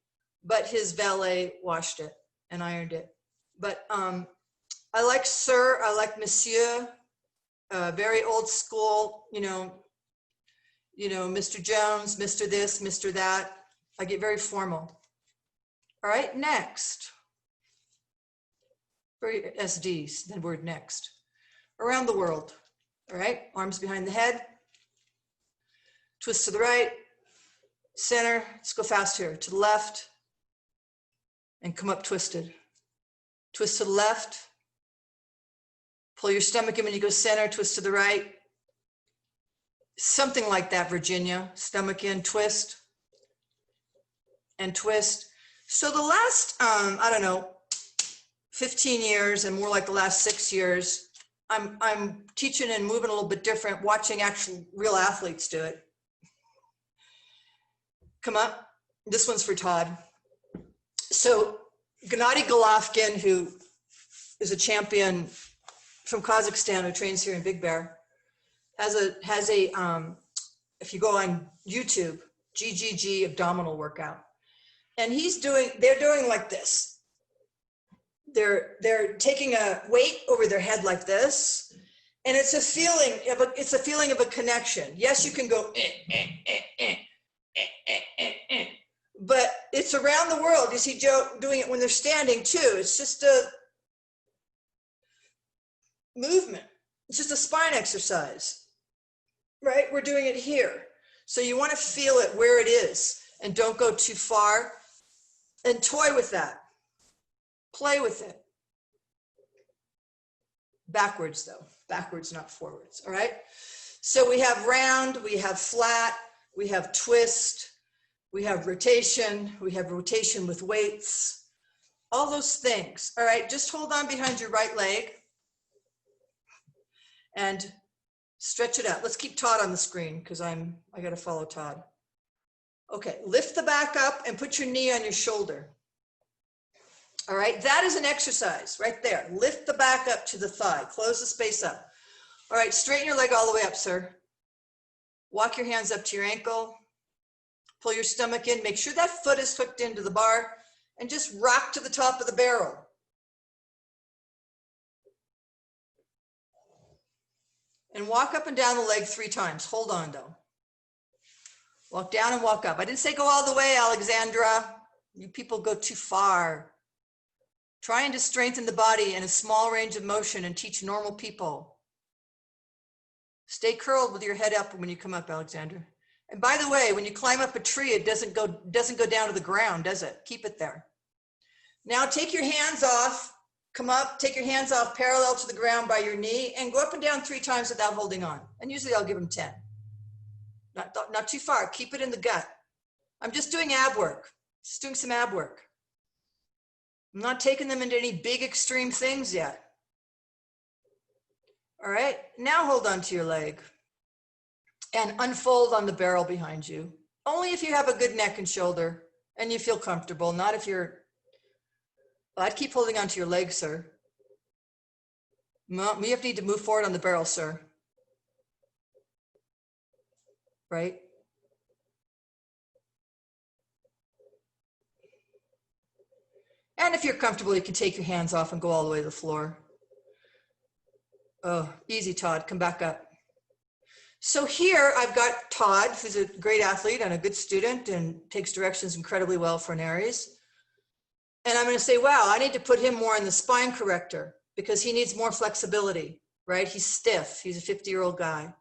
But his valet washed it and ironed it. But I like Sir. I like Monsieur. Very old school, you know, Mr. Jones, Mr. this, Mr. that. I get very formal. All right, next. Very SDs, the word next. Around the world. All right, arms behind the head. Twist to the right, center. Let's go fast here. To the left, and come up twisted. Twist to the left. Pull your stomach in when you go center, twist to the right. Something like that, Virginia. Stomach in, twist, and twist. So the last, I don't know, 15 years and more like the last 6 years, I'm teaching and moving a little bit different, watching actual real athletes do it. Come up. This one's for Todd. So Gennady Golovkin, who is a champion from Kazakhstan, who trains here in Big Bear, has a if you go on YouTube, GGG abdominal workout, and they're doing like this. They're taking a weight over their head like this, and it's a feeling of a connection. Yes, you can go, but it's around the world. You see Joe doing it when they're standing too. It's just a movement. It's just a spine exercise, right? We're doing it here. So you want to feel it where it is and don't go too far, and toy with that. Play with it. Backwards though, backwards, not forwards. All right. So we have round, we have flat, we have twist, we have rotation with weights, all those things. All right. Just hold on behind your right leg and stretch it out. Let's keep Todd on the screen because I got to follow Todd. Okay, lift the back up and put your knee on your shoulder. All right, that is an exercise right there. Lift the back up to the thigh, close the space up. All right, straighten your leg all the way up, sir. Walk your hands up to your ankle. Pull your stomach in, make sure that foot is hooked into the bar, and just rock to the top of the barrel. And walk up and down the leg 3 times. Hold on though. Walk down and walk up. I didn't say go all the way, Alexandra. You people go too far. Trying to strengthen the body in a small range of motion and teach normal people. Stay curled with your head up when you come up, Alexandra. And by the way, when you climb up a tree, it doesn't go down to the ground, does it? Keep it there. Now take your hands off. Come up, take your hands off parallel to the ground by your knee and go up and down 3 times without holding on. And usually I'll give them 10. Not too far, keep it in the gut. I'm just doing ab work, just doing some ab work. I'm not taking them into any big extreme things yet. All right, now hold on to your leg and unfold on the barrel behind you. Only if you have a good neck and shoulder and you feel comfortable, not if you're, I'd keep holding onto your leg, sir. No, you need to move forward on the barrel, sir. Right? And if you're comfortable, you can take your hands off and go all the way to the floor. Oh, easy, Todd, come back up. So here I've got Todd, who's a great athlete and a good student and takes directions incredibly well for an Aries. And I'm going to say, wow, I need to put him more in the spine corrector because he needs more flexibility, right? He's stiff. He's a 50-year-old guy.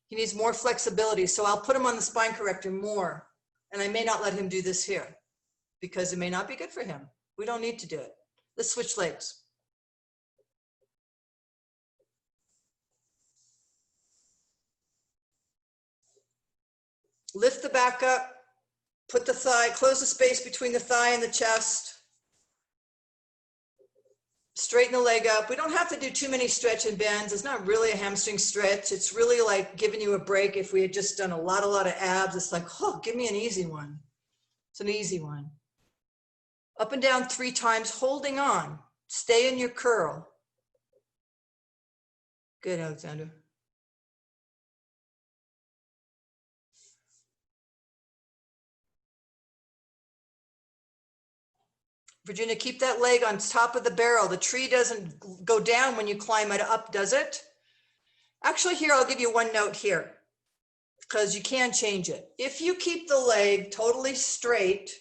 He needs more flexibility. So I'll put him on the spine corrector more. And I may not let him do this here because it may not be good for him. We don't need to do it. Let's switch legs. Lift the back up, put the thigh, close the space between the thigh and the chest. Straighten the leg up. We don't have to do too many stretch and bends. It's not really a hamstring stretch. It's really like giving you a break. If we had just done a lot of abs, it's like, oh, give me an easy one. It's an easy one. Up and down 3 times, holding on. Stay in your curl. Good, Alexander. Virginia, keep that leg on top of the barrel. The tree doesn't go down when you climb it up, does it? Actually, here, I'll give you one note here, because you can change it. If you keep the leg totally straight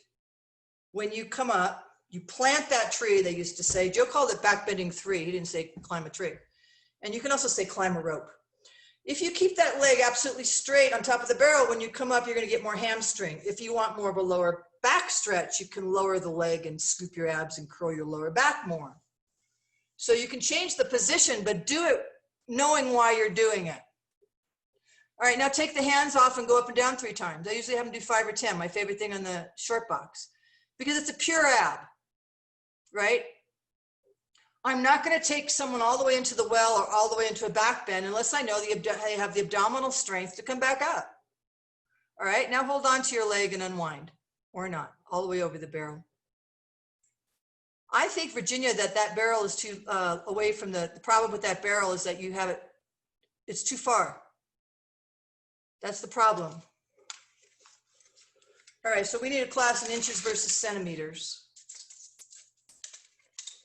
when you come up, you plant that tree, they used to say. Joe called it backbending 3. He didn't say climb a tree. And you can also say climb a rope. If you keep that leg absolutely straight on top of the barrel, when you come up, you're going to get more hamstring. If you want more of a lower back stretch, you can lower the leg and scoop your abs and curl your lower back more. So you can change the position, but do it knowing why you're doing it. All right, now take the hands off and go up and down 3 times. I usually have them do 5 or 10, my favorite thing on the short box, because it's a pure ab, right? I'm not going to take someone all the way into the well or all the way into a back bend unless I know they have the abdominal strength to come back up. All right, now hold on to your leg and unwind, or not, all the way over the barrel. I think, Virginia, that barrel is too away from the problem with that barrel is that you have it, it's too far. That's the problem. All right, so we need a class in inches versus centimeters.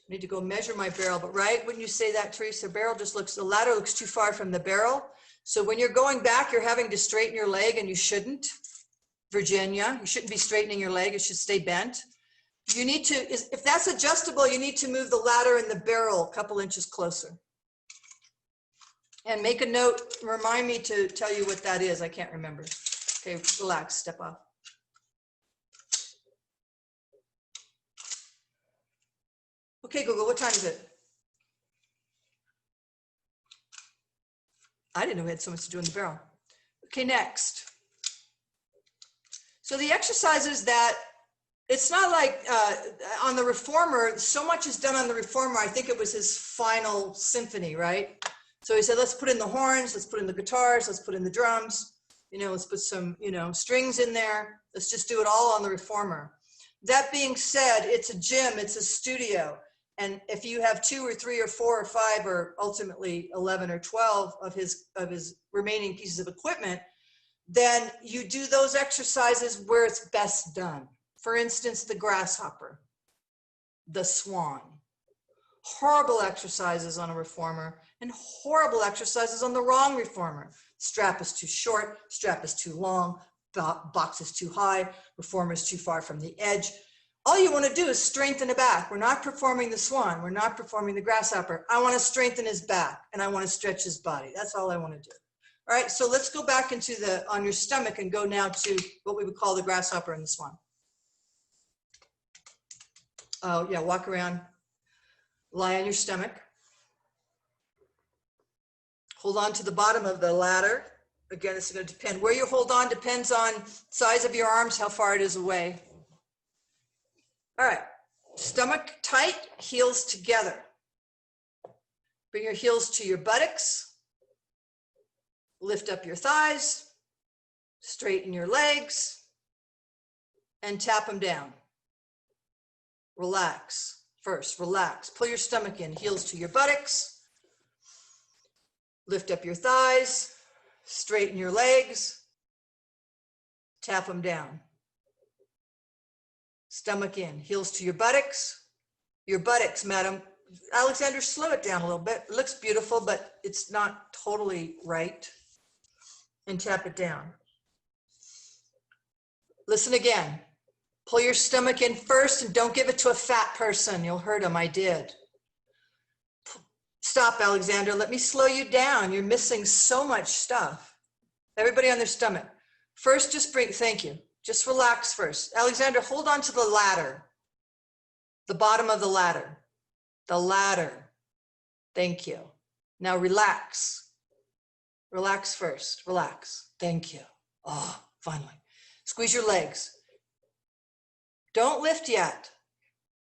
I need to go measure my barrel, but right, wouldn't you say that, Teresa? The ladder looks too far from the barrel. So when you're going back, you're having to straighten your leg, and you shouldn't. Virginia, you shouldn't be straightening your leg. It should stay bent. You need to, if that's adjustable, you need to move the ladder and the barrel a couple inches closer. And make a note, remind me to tell you what that is. I can't remember. Okay, relax, step off. Okay, Google, what time is it? I didn't know we had so much to do in the barrel. Okay, next. So the exercises that, it's not like on the Reformer, so much is done on the Reformer. I think it was his final symphony, right? So he said, let's put in the horns, let's put in the guitars, let's put in the drums, let's put some, strings in there. Let's just do it all on the Reformer. That being said, it's a gym, it's a studio. And if you have 2 or 3 or 4 or 5 or ultimately 11 or 12 of his remaining pieces of equipment, then you do those exercises where it's best done. For instance, the grasshopper, the swan. Horrible exercises on a Reformer and horrible exercises on the wrong Reformer. Strap is too short, strap is too long, box is too high, Reformer is too far from the edge. All you want to do is strengthen the back. We're not performing the swan. We're not performing the grasshopper. I want to strengthen his back and I want to stretch his body. That's all I want to do. All right, so let's go back into on your stomach and go now to what we would call the grasshopper and the swan. Oh yeah, walk around, lie on your stomach. Hold on to the bottom of the ladder. Again, it's going to depend. Where you hold on depends on size of your arms, how far it is away. All right, stomach tight, heels together. Bring your heels to your buttocks. Lift up your thighs, straighten your legs, and tap them down. Relax. First, relax. Pull your stomach in, heels to your buttocks. Lift up your thighs, straighten your legs, tap them down. Stomach in, heels to your buttocks. Your buttocks, madam. Alexander, slow it down a little bit. It looks beautiful, but it's not totally right. And tap it down. Listen again. Pull your stomach in first and don't give it to a fat person. You'll hurt them. I did. Stop, Alexander. Let me slow you down. You're missing so much stuff. Everybody on their stomach. First, just thank you. Just relax first. Alexander, hold on to the ladder. The bottom of the ladder. The ladder. Thank you. Now relax. Relax first. Relax. Thank you. Oh, finally. Squeeze your legs. Don't lift yet.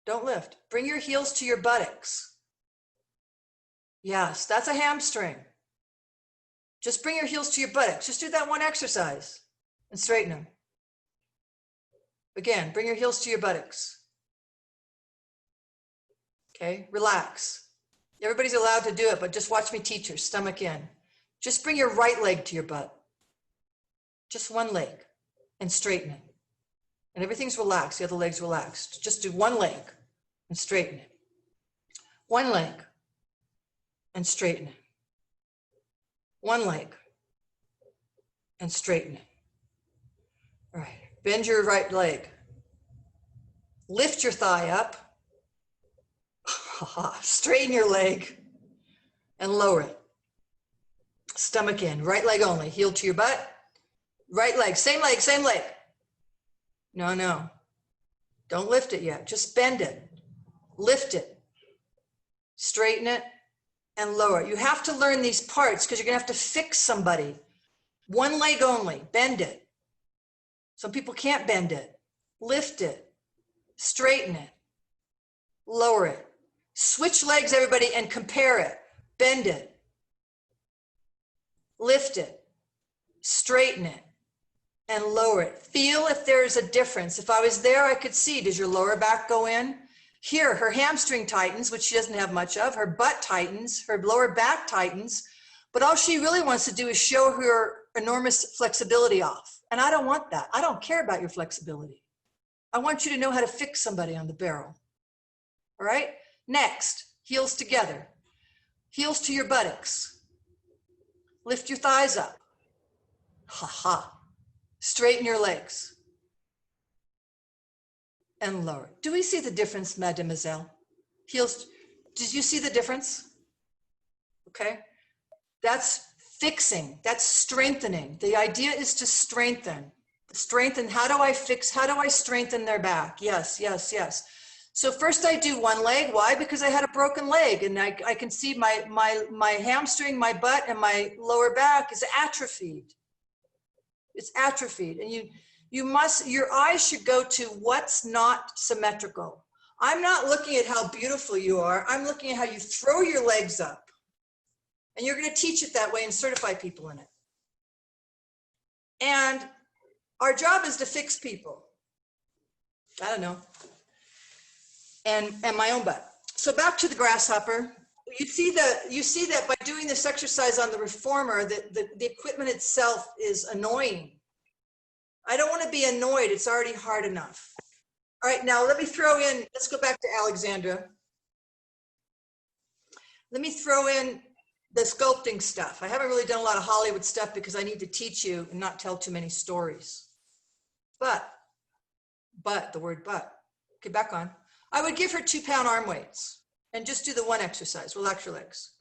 Don't lift. Bring your heels to your buttocks. Yes, that's a hamstring. Just bring your heels to your buttocks. Just do that one exercise and straighten them. Again, bring your heels to your buttocks. Okay, relax. Everybody's allowed to do it, but just watch me teach her. Stomach in. Just bring your right leg to your butt. Just one leg and straighten it. And everything's relaxed. The other leg's relaxed. Just do one leg and straighten it. One leg and straighten it. One leg and straighten it. All right. Bend your right leg. Lift your thigh up. Straighten your leg and lower it. Stomach in. Right leg only. Heel to your butt. Right leg. Same leg. Same leg. No, no. Don't lift it yet. Just bend it. Lift it. Straighten it and lower it. You have to learn these parts because you're going to have to fix somebody. One leg only. Bend it. Some people can't bend it. Lift it. Straighten it. Lower it. Switch legs, everybody, and compare it. Bend it. Lift it. Straighten it. And lower it. Feel if there's a difference. If I was there, I could see. Does your lower back go in? Here, her hamstring tightens, which she doesn't have much of. Her butt tightens. Her lower back tightens. But all she really wants to do is show her enormous flexibility off. And I don't want that. I don't care about your flexibility. I want you to know how to fix somebody on the barrel. All right? Next, heels together. Heels to your buttocks. Lift your thighs up. Ha ha. Straighten your legs. And lower. Do we see the difference, mademoiselle? Heels, did you see the difference? Okay. That's fixing. That's strengthening. The idea is to strengthen. Strengthen. How do I fix? How do I strengthen their back? Yes, yes, yes. So first I do one leg. Why? Because I had a broken leg and I can see my hamstring, my butt, and my lower back is atrophied. It's atrophied. And your eyes should go to what's not symmetrical. I'm not looking at how beautiful you are. I'm looking at how you throw your legs up. And you're going to teach it that way and certify people in it. And our job is to fix people. I don't know. And my own butt. So back to the grasshopper. You see that by doing this exercise on the reformer, the equipment itself is annoying. I don't want to be annoyed. It's already hard enough. All right, now let me throw in, let's go back to Alexandra. Let me throw in the sculpting stuff. I haven't really done a lot of Hollywood stuff because I need to teach you and not tell too many stories. But, the word but. Okay, back on. I would give her 2-pound arm weights and just do the one exercise. Relax your legs.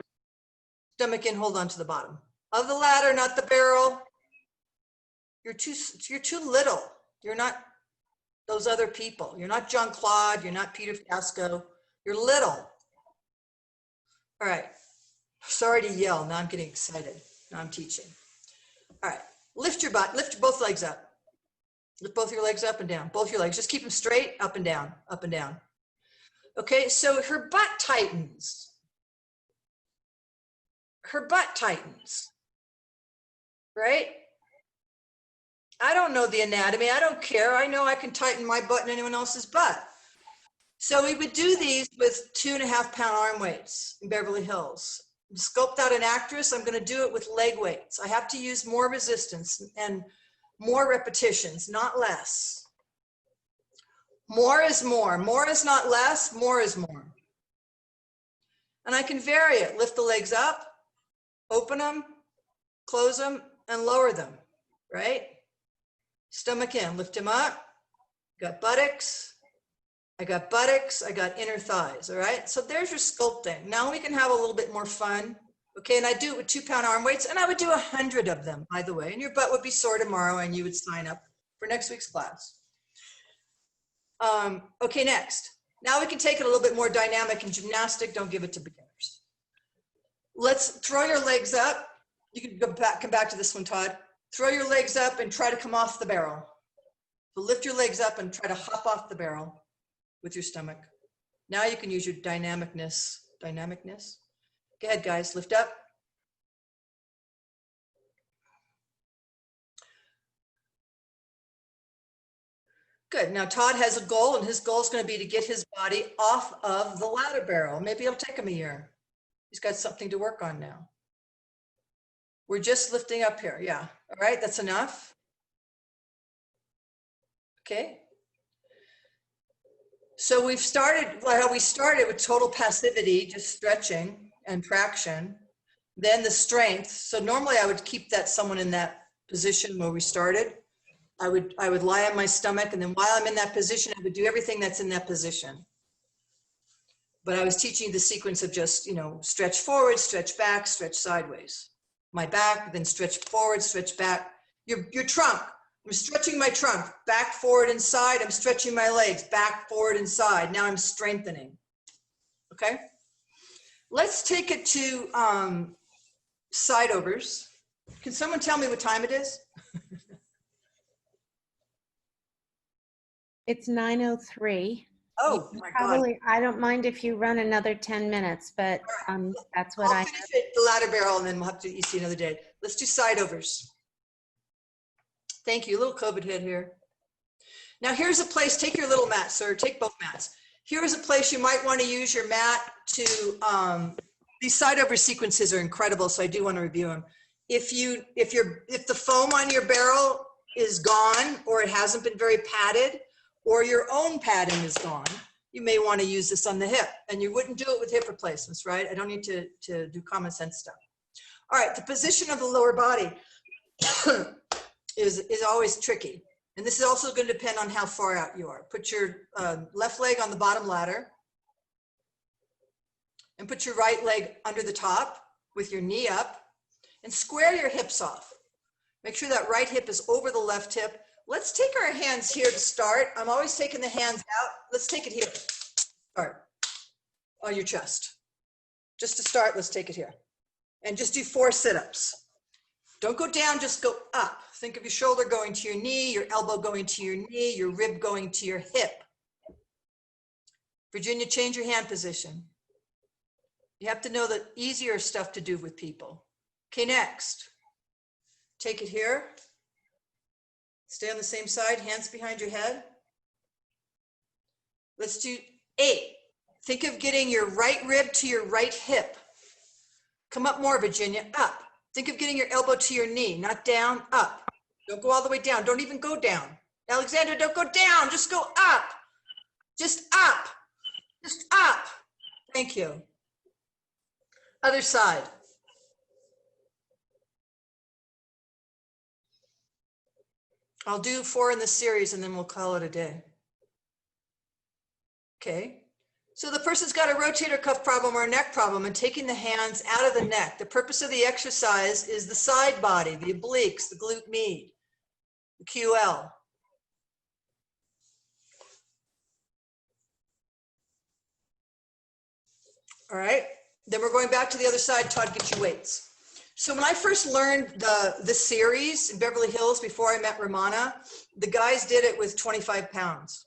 Stomach in, hold on to the bottom of the ladder, not the barrel. You're too little. You're not those other people. You're not Jean-Claude. You're not Peter Fiasco. You're little. All right. Sorry to yell. Now I'm getting excited. Now I'm teaching. All right. Lift your butt. Lift both legs up. Lift both your legs up and down. Both your legs. Just keep them straight, up and down, up and down. Okay, so her butt tightens. Her butt tightens. Right? I don't know the anatomy. I don't care. I know I can tighten my butt and anyone else's butt. So we would do these with 2.5-pound arm weights in Beverly Hills. Sculpt out an actress. I'm going to do it with leg weights. I have to use more resistance and more repetitions, not less. More is more. More is not less. More is more. And I can vary it. Lift the legs up, open them, close them, and lower them, right? Stomach in, lift them up. Got buttocks. I got buttocks. I got inner thighs, all right? So there's your sculpting. Now we can have a little bit more fun. Okay, and I do it with 2-pound arm weights, and I would do 100 of them, by the way, and your butt would be sore tomorrow, and you would sign up for next week's class. Okay, next. Now we can take it a little bit more dynamic and gymnastic. Don't give it to beginners. Let's throw your legs up. You can come back to this one, Todd. Throw your legs up and try to come off the barrel. So lift your legs up and try to hop off the barrel with your stomach. Now you can use your dynamicness. Go ahead, guys, lift up. Good, now Todd has a goal and his goal is going to be to get his body off of the ladder barrel. Maybe it'll take him a year. He's got something to work on now. We're just lifting up here. Yeah. All right. That's enough. Okay. So we've started, well, how we started with total passivity, just stretching and traction, then the strength. So normally I would keep that someone in that position where we started. I would lie on my stomach, and then while I'm in that position, I would do everything that's in that position. But I was teaching the sequence of just, you know, stretch forward, stretch back, stretch sideways. My back, then stretch forward, stretch back. Your trunk, I'm stretching my trunk, back, forward, and side. I'm stretching my legs, back, forward, and side. Now I'm strengthening, okay? Let's take it to side overs. Can someone tell me what time it is? It's 9:03. Oh my God. I don't mind if you run another 10 minutes, but that's what I'll finish it, the ladder barrel, and then we'll have to see another day. Let's do side overs. Thank you, a little COVID head here. Now here's a place, take your little mat, sir, take both mats. Here's a place you might want to use your mat to, these side over sequences are incredible, so I do want to review them. If the foam on your barrel is gone, or it hasn't been very padded, or your own padding is gone, you may want to use this on the hip, and you wouldn't do it with hip replacements, right? I don't need to do common sense stuff. All right, the position of the lower body is always tricky. And this is also going to depend on how far out you are. Put your left leg on the bottom ladder, and put your right leg under the top with your knee up, and square your hips off. Make sure that right hip is over the left hip. Let's take our hands here to start. I'm always taking the hands out. Let's take it here. Start on your chest. Just to start, let's take it here. And just do 4 sit-ups. Don't go down, just go up. Think of your shoulder going to your knee, your elbow going to your knee, your rib going to your hip. Virginia, change your hand position. You have to know the easier stuff to do with people. Okay, next. Take it here. Stay on the same side, hands behind your head. Let's do 8. Think of getting your right rib to your right hip. Come up more, Virginia, up. Think of getting your elbow to your knee, not down, up. Don't go all the way down. Don't even go down. Alexandra, don't go down. Just go up. Just up. Just up. Thank you. Other side. I'll do 4 in this series and then we'll call it a day. Okay. So the person's got a rotator cuff problem or a neck problem, and taking the hands out of the neck. The purpose of the exercise is the side body, the obliques, the glute med, the QL. All right. Then we're going back to the other side. Todd, get your weights. So when I first learned the series in Beverly Hills before I met Ramana, the guys did it with 25 pounds,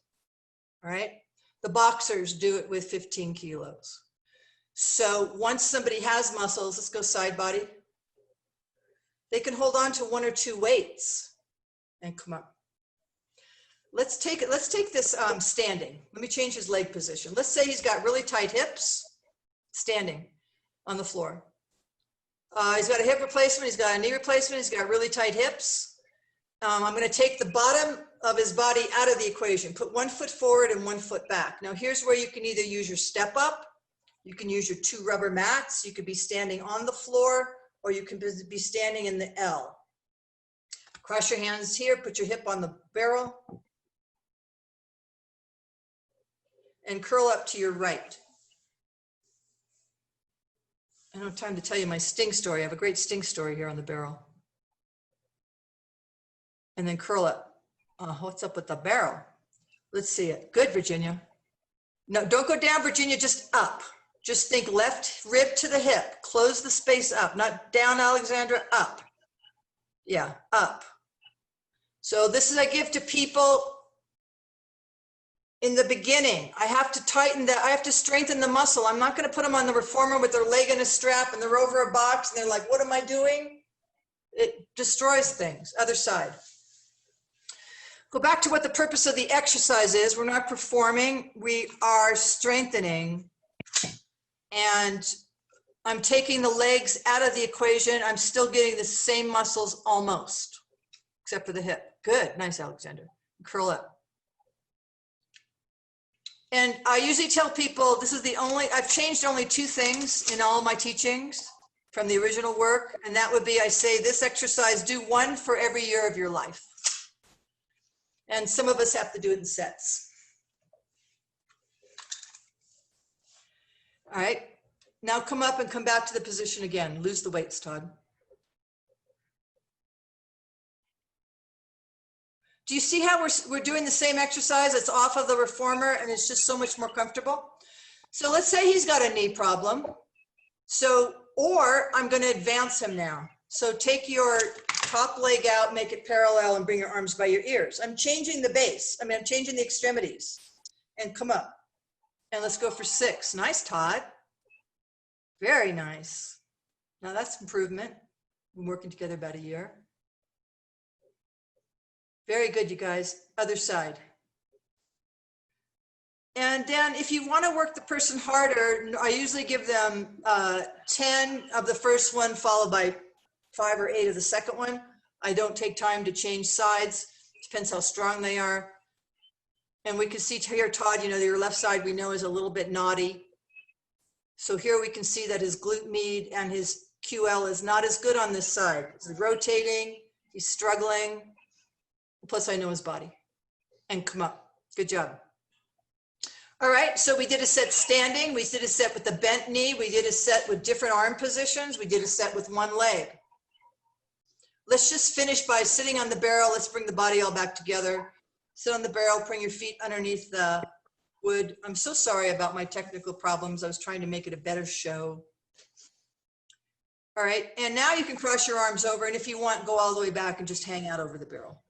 all right? The boxers do it with 15 kilos. So once somebody has muscles, let's go side body. They can hold on to 1 or 2 weights and come up. Let's take this standing. Let me change his leg position. Let's say he's got really tight hips, standing on the floor. He's got a hip replacement, he's got a knee replacement, he's got really tight hips. I'm going to take the bottom of his body out of the equation. Put 1 foot forward and 1 foot back. Now here's where you can either use your step up, you can use your 2 rubber mats, you could be standing on the floor, or you can be standing in the L. Cross your hands here, put your hip on the barrel, and curl up to your right. I don't have time to tell you my sting story. I have a great sting story here on the barrel. And then curl up. What's up with the barrel? Let's see it. Good, Virginia. No, don't go down, Virginia, just up. Just think left rib to the hip. Close the space up, not down, Alexandra, up. Yeah, up. So this is I give to people in the beginning. I have to tighten that, I have to strengthen the muscle. I'm not going to put them on the reformer with their leg in a strap and they're over a box and they're like, what am I doing? It destroys things. Other side. Go back to what the purpose of the exercise is. We're not performing, we are strengthening. And I'm taking the legs out of the equation. I'm still getting the same muscles almost, except for the hip. Good, nice, Alexander. Curl up. And I usually tell people, this is the only, I've changed only 2 things in all my teachings from the original work. And that would be, I say this exercise, do 1 for every year of your life. And some of us have to do it in sets. All right, now come up and come back to the position again. Lose the weights, Todd. Do you see how we're doing the same exercise? It's off of the reformer and it's just so much more comfortable. So let's say he's got a knee problem. So, or I'm going to advance him now. So take your top leg out, make it parallel and bring your arms by your ears. I'm changing the base. I'm changing the extremities and come up. And let's go for 6. Nice, Todd. Very nice. Now that's improvement. We're working together about a year. Very good, you guys. Other side. And then if you want to work the person harder, I usually give them 10 of the first one, followed by 5 or 8 of the second one. I don't take time to change sides. Depends how strong they are. And we can see here, Todd, your left side we know is a little bit knotty. So here we can see that his glute med and his QL is not as good on this side. He's rotating, he's struggling. Plus I know his body. And come up, good job. All right, so we did a set standing. We did a set with the bent knee. We did a set with different arm positions. We did a set with 1 leg. Let's just finish by sitting on the barrel. Let's bring the body all back together. Sit on the barrel, bring your feet underneath the wood. I'm so sorry about my technical problems. I was trying to make it a better show. All right, and now you can cross your arms over, and if you want, go all the way back and just hang out over the barrel.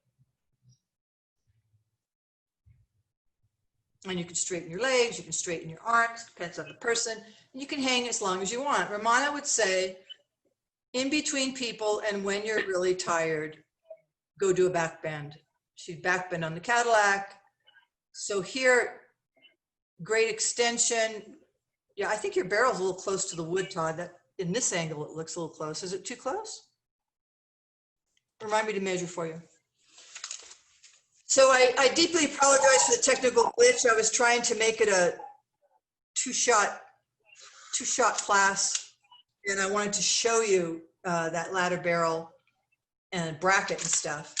And you can straighten your legs, you can straighten your arms, depends on the person. And you can hang as long as you want. Romana would say, in between people and when you're really tired, go do a back bend. She'd back bend on the Cadillac. So here, great extension. Yeah, I think your barrel's a little close to the wood, Todd. That in this angle, it looks a little close. Is it too close? Remind me to measure for you. So I deeply apologize for the technical glitch. I was trying to make it a two-shot class, and I wanted to show you that ladder barrel and bracket and stuff.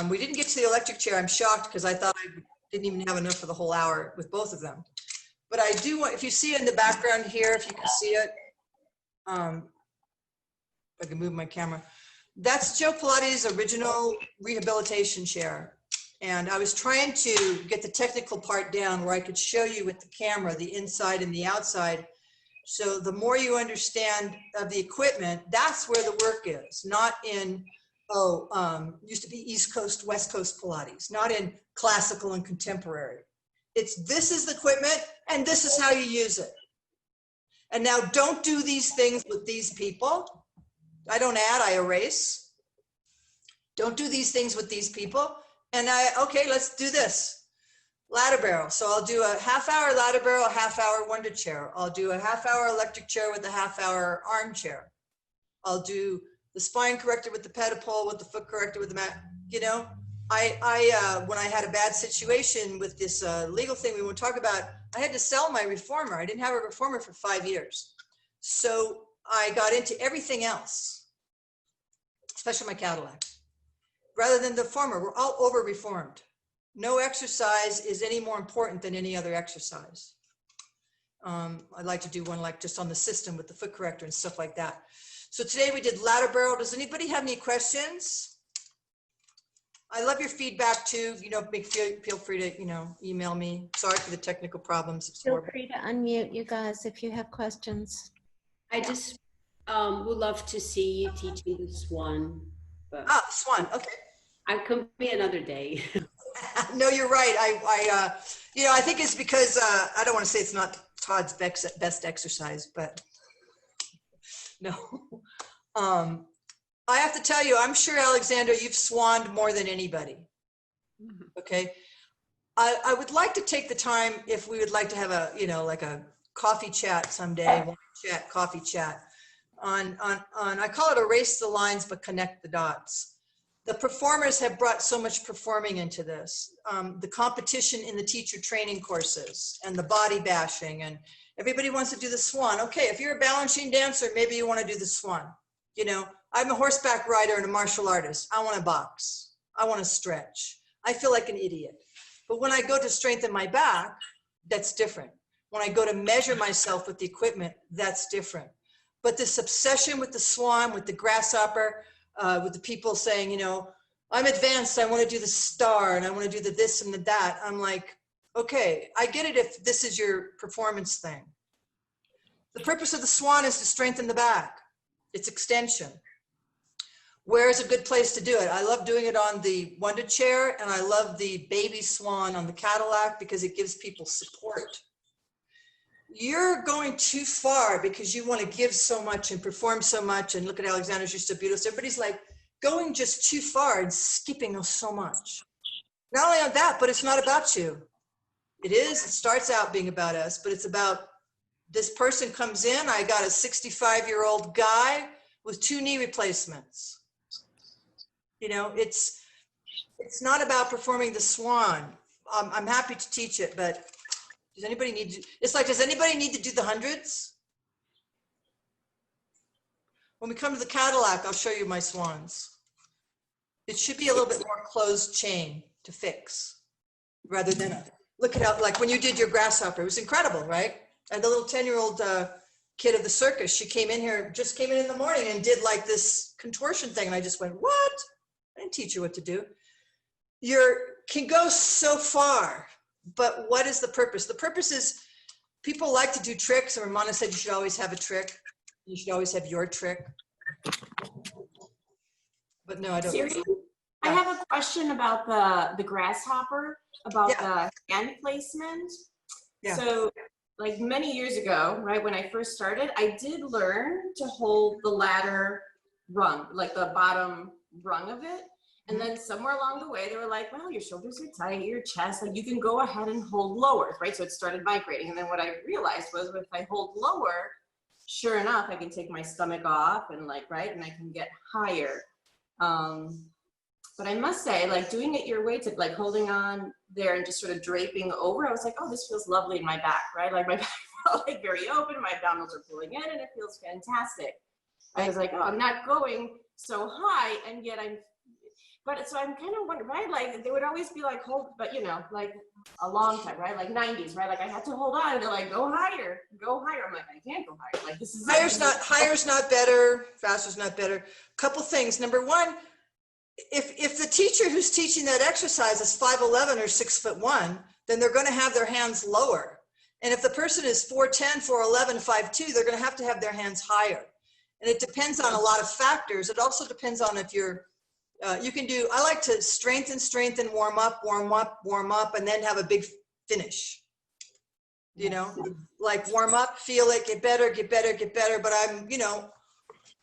We didn't get to the electric chair. I'm shocked because I thought I didn't even have enough for the whole hour with both of them. But I do want, if you see it in the background here, if you can see it, if I can move my camera. That's Joe Pilates' original rehabilitation chair. And I was trying to get the technical part down where I could show you with the camera, the inside and the outside. So the more you understand of the equipment, that's where the work is, not in, used to be East Coast, West Coast Pilates, not in classical and contemporary. It's, this is the equipment and this is how you use it. And now don't do these things with these people. I don't add, I erase. Don't do these things with these people. And okay, let's do this. Ladder barrel. So I'll do a half-hour ladder barrel, a half-hour wonder chair. I'll do a half-hour electric chair with a half-hour armchair. I'll do the spine corrector with the pedipole, with the foot corrector, with the mat. You know, when I had a bad situation with this legal thing we won't talk about, I had to sell my reformer. I didn't have a reformer for 5 years. So I got into everything else, especially my Cadillac. Rather than the former, we're all over reformed. No exercise is any more important than any other exercise. I'd like to do one like just on the system with the foot corrector and stuff like that. So today we did ladder barrel. Does anybody have any questions? I love your feedback too. You know, feel free to, you know, email me. Sorry for the technical problems. Feel free to unmute, you guys, if you have questions. I just would love to see you teaching the swan. But swan, okay. I could be another day. No, you're right. You know, I think it's because, I don't want to say it's not Todd's best exercise, but no. I have to tell you, I'm sure, Alexander, you've swanned more than anybody. Okay. I would like to take the time, if we would like to have a, you know, like a coffee chat someday, wine chat, coffee chat on, I call it erase the lines, but connect the dots. The performers have brought so much performing into this. The competition in the teacher training courses and the body bashing, and everybody wants to do the swan. Okay, if you're a balancing dancer, maybe you want to do the swan. You know, I'm a horseback rider and a martial artist. I want to box. I want to stretch. I feel like an idiot. But when I go to strengthen my back, that's different. When I go to measure myself with the equipment, that's different. But this obsession with the swan, with the grasshopper, with the people saying, you know, I'm advanced, I want to do the star, and I want to do the this and the that. I'm like, okay, I get it if this is your performance thing. The purpose of the swan is to strengthen the back. It's extension. Where is a good place to do it? I love doing it on the Wonder Chair, and I love the baby swan on the Cadillac because it gives people support. You're going too far because you want to give so much and perform so much, and look at Alexander's, you're so beautiful. Everybody's like going just too far and skipping so much. Not only on that, but it's not about you. It starts out being about us, but it's about this person comes in. I got a 65-year-old guy with 2 knee replacements. You know, it's not about performing the swan. I'm happy to teach it, but does anybody need to, it's like, does anybody need to do the hundreds? When we come to the Cadillac, I'll show you my swans. It should be a little bit more closed chain to fix rather than look at how, like when you did your grasshopper, it was incredible, right? And the little 10-year-old kid of the circus, she came in here, just came in the morning and did like this contortion thing. And I just went, what? I didn't teach you what to do. You can go so far, but what is the purpose? The purpose is people like to do tricks. And Ramona said you should always have a trick. You should always have your trick. But no, I don't. Siri, I have a question about the grasshopper, about the hand placement. Yeah. So like many years ago, right, when I first started, I did learn to hold the ladder rung, like the bottom rung of it. And then somewhere along the way, they were like, well, your shoulders are tight, your chest, like you can go ahead and hold lower, right? So it started migrating. And then what I realized was if I hold lower, sure enough, I can take my stomach off and like, right, and I can get higher. But I must say, like doing it your way, to like holding on there and just sort of draping over, I was like, oh, this feels lovely in my back, right? Like my back felt like very open, my abdominals are pulling in, and it feels fantastic. I was like, oh, I'm not going so high, and yet but so I'm kind of wondering, right? Like they would always be like, hold, but you know, like a long time, right? Like 90s, right? Like I had to hold on, and they're like, go higher, go higher. I'm like, I can't go higher. Like this is Higher's not better, faster's not better. Couple things. Number one, if the teacher who's teaching that exercise is 5'11" or 6'1", then they're going to have their hands lower. And if the person is 4'10", 4'11", 5'2", they're going to have their hands higher. And it depends on a lot of factors. It also depends on if you're, you can do, I like to strengthen, warm up, and then have a big finish. You know, like warm up, feel it, get better. But I'm, you know,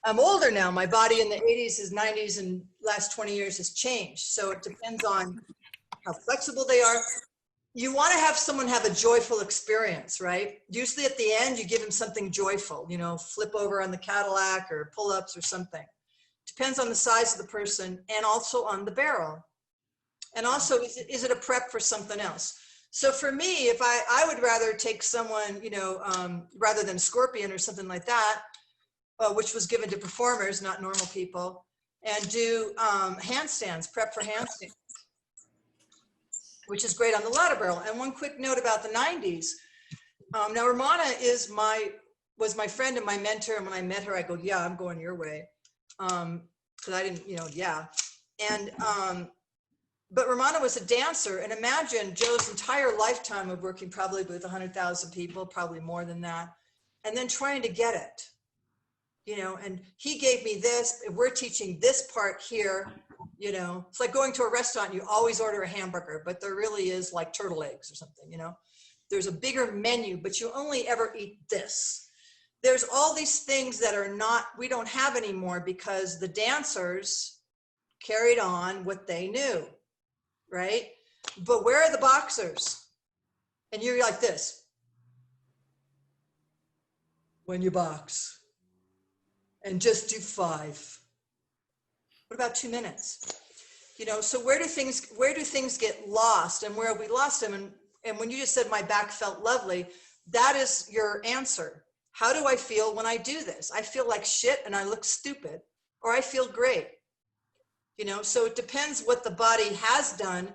I'm older now. My body in the 80s, 90s, and last 20 years has changed. So it depends on how flexible they are. You want to have someone have a joyful experience, right? Usually at the end, you give them something joyful, you know, flip over on the Cadillac or pull-ups or something. Depends on the size of the person and also on the barrel. And also, is it a prep for something else? So for me, if I would rather take someone, you know, rather than Scorpion or something like that, which was given to performers, not normal people, and do handstands, prep for handstands, which is great on the ladder barrel. And one quick note about the 90s. Now Ramona was my friend and my mentor, and when I met her, I go, yeah, I'm going your way. Because I didn't, you know, yeah. And, but Ramona was a dancer, and imagine Joe's entire lifetime of working probably with 100,000 people, probably more than that, and then trying to get it. You know, and he gave me this, we're teaching this part here, you know, it's like going to a restaurant, you always order a hamburger, but there really is like turtle eggs or something, you know, there's a bigger menu, but you only ever eat this. There's all these things that are not, we don't have anymore because the dancers carried on what they knew, right? But where are the boxers? And you're like this. when you box. And just do 5. What about 2 minutes? You know, so where do things get lost, and where have we lost them? And when you just said my back felt lovely, that is your answer. How do I feel when I do this? I feel like shit and I look stupid, or I feel great. You know, so it depends what the body has done.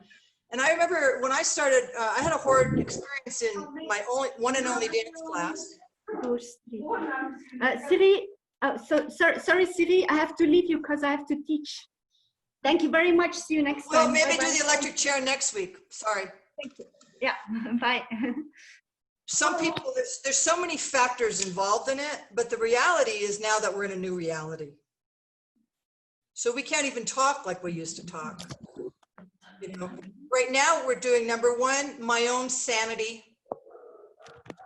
And I remember when I started, I had a horrid experience in my one and only dance class. Siri, sorry, Siri, I have to leave you because I have to teach. Thank you very much. See you next time. Well, maybe Bye-bye. do the electric chair next week. Sorry. Thank you. Yeah, bye. Some people, there's so many factors involved in it, but the reality is now that we're in a new reality. So we can't even talk like we used to talk. You know, right now we're doing number 1, my own sanity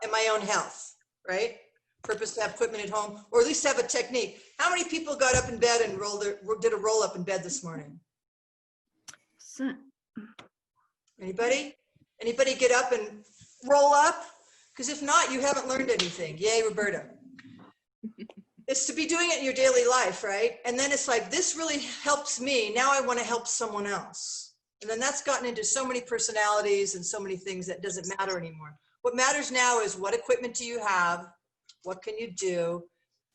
and my own health, right? Purpose to have equipment at home, or at least have a technique. How many people got up in bed and did a roll up in bed this morning? Anybody? Anybody get up and roll up? Because if not, you haven't learned anything. Yay, Roberta. It's to be doing it in your daily life, right? And then it's like, this really helps me. Now I want to help someone else. And then that's gotten into so many personalities and so many things that doesn't matter anymore. What matters now is what equipment do you have? What can you do?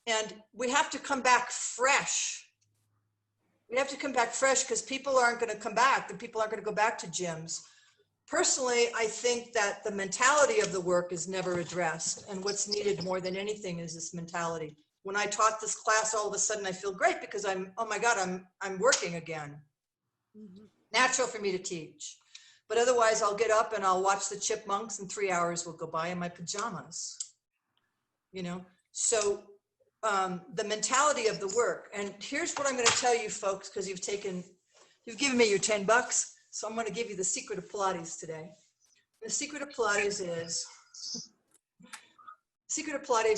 And we have to come back fresh. We have to come back fresh because people aren't going to come back. The people aren't going to go back to gyms. Personally, I think that the mentality of the work is never addressed. And what's needed more than anything is this mentality. When I taught this class, all of a sudden I feel great because oh my God, I'm working again. Natural for me to teach. But otherwise I'll get up and I'll watch the chipmunks and 3 hours will go by in my pajamas. You know, so the mentality of the work. And here's what I'm going to tell you folks, because you've given me your $10. So I'm going to give you the secret of Pilates today. The secret of Pilates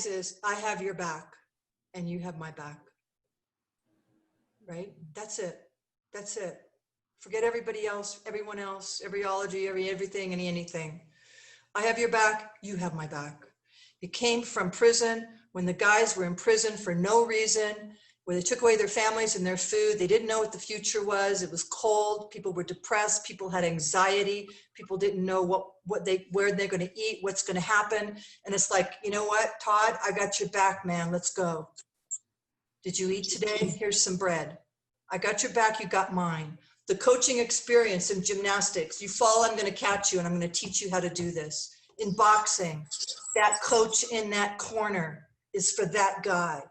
is I have your back and you have my back. Right? That's it. That's it. Forget everybody else, everyone else, everyology, everything, anything. I have your back, you have my back. It came from prison when the guys were in prison for no reason, where they took away their families and their food. They didn't know what the future was. It was cold. People were depressed. People had anxiety. People didn't know where they're going to eat, what's going to happen. And it's like, you know what, Todd, I got your back, man. Let's go. Did you eat today? Here's some bread. I got your back. You got mine. The coaching experience in gymnastics. You fall, I'm going to catch you, and I'm going to teach you how to do this. In boxing, that coach in that corner is for that guy.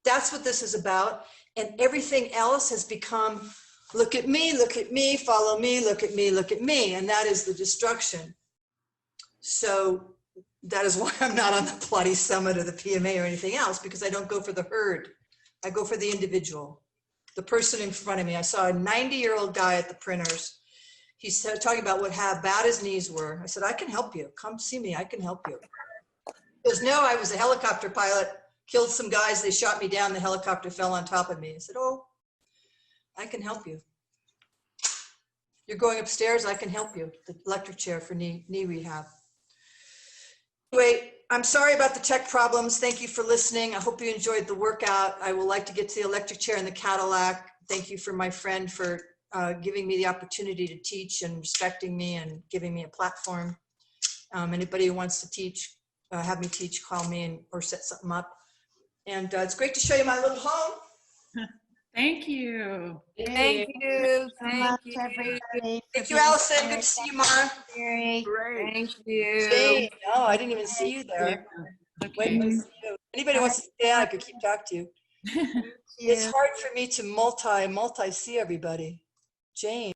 That's what this is about. And everything else has become, look at me, follow me, look at me, look at me. And that is the destruction. So that is why I'm not on the Pilates Summit or the PMA or anything else, because I don't go for the herd. I go for the individual, the person in front of me. I saw a 90-year-old guy at the printers. He's talking about how bad his knees were. I said, I can help you. Come see me. I can help you. He goes, no, I was a helicopter pilot, killed some guys. They shot me down. The helicopter fell on top of me. I said, oh, I can help you. You're going upstairs. I can help you. The electric chair for knee rehab. Anyway, I'm sorry about the tech problems. Thank you for listening. I hope you enjoyed the workout. I would like to get to the electric chair and the Cadillac. Thank you for my friend for giving me the opportunity to teach and respecting me and giving me a platform. Anybody who wants to teach, have me teach, call me or set something up. And it's great to show you my little home. Thank you. Thank you. Thank you, everybody. Thank you, Allison. Good to see you, Mara. Great. Thank you. Jane. Oh, I didn't even see you there. Wait, let me see you. Anybody wants to stay on, I could keep talking to you. It's hard for me to multi see everybody. Jane.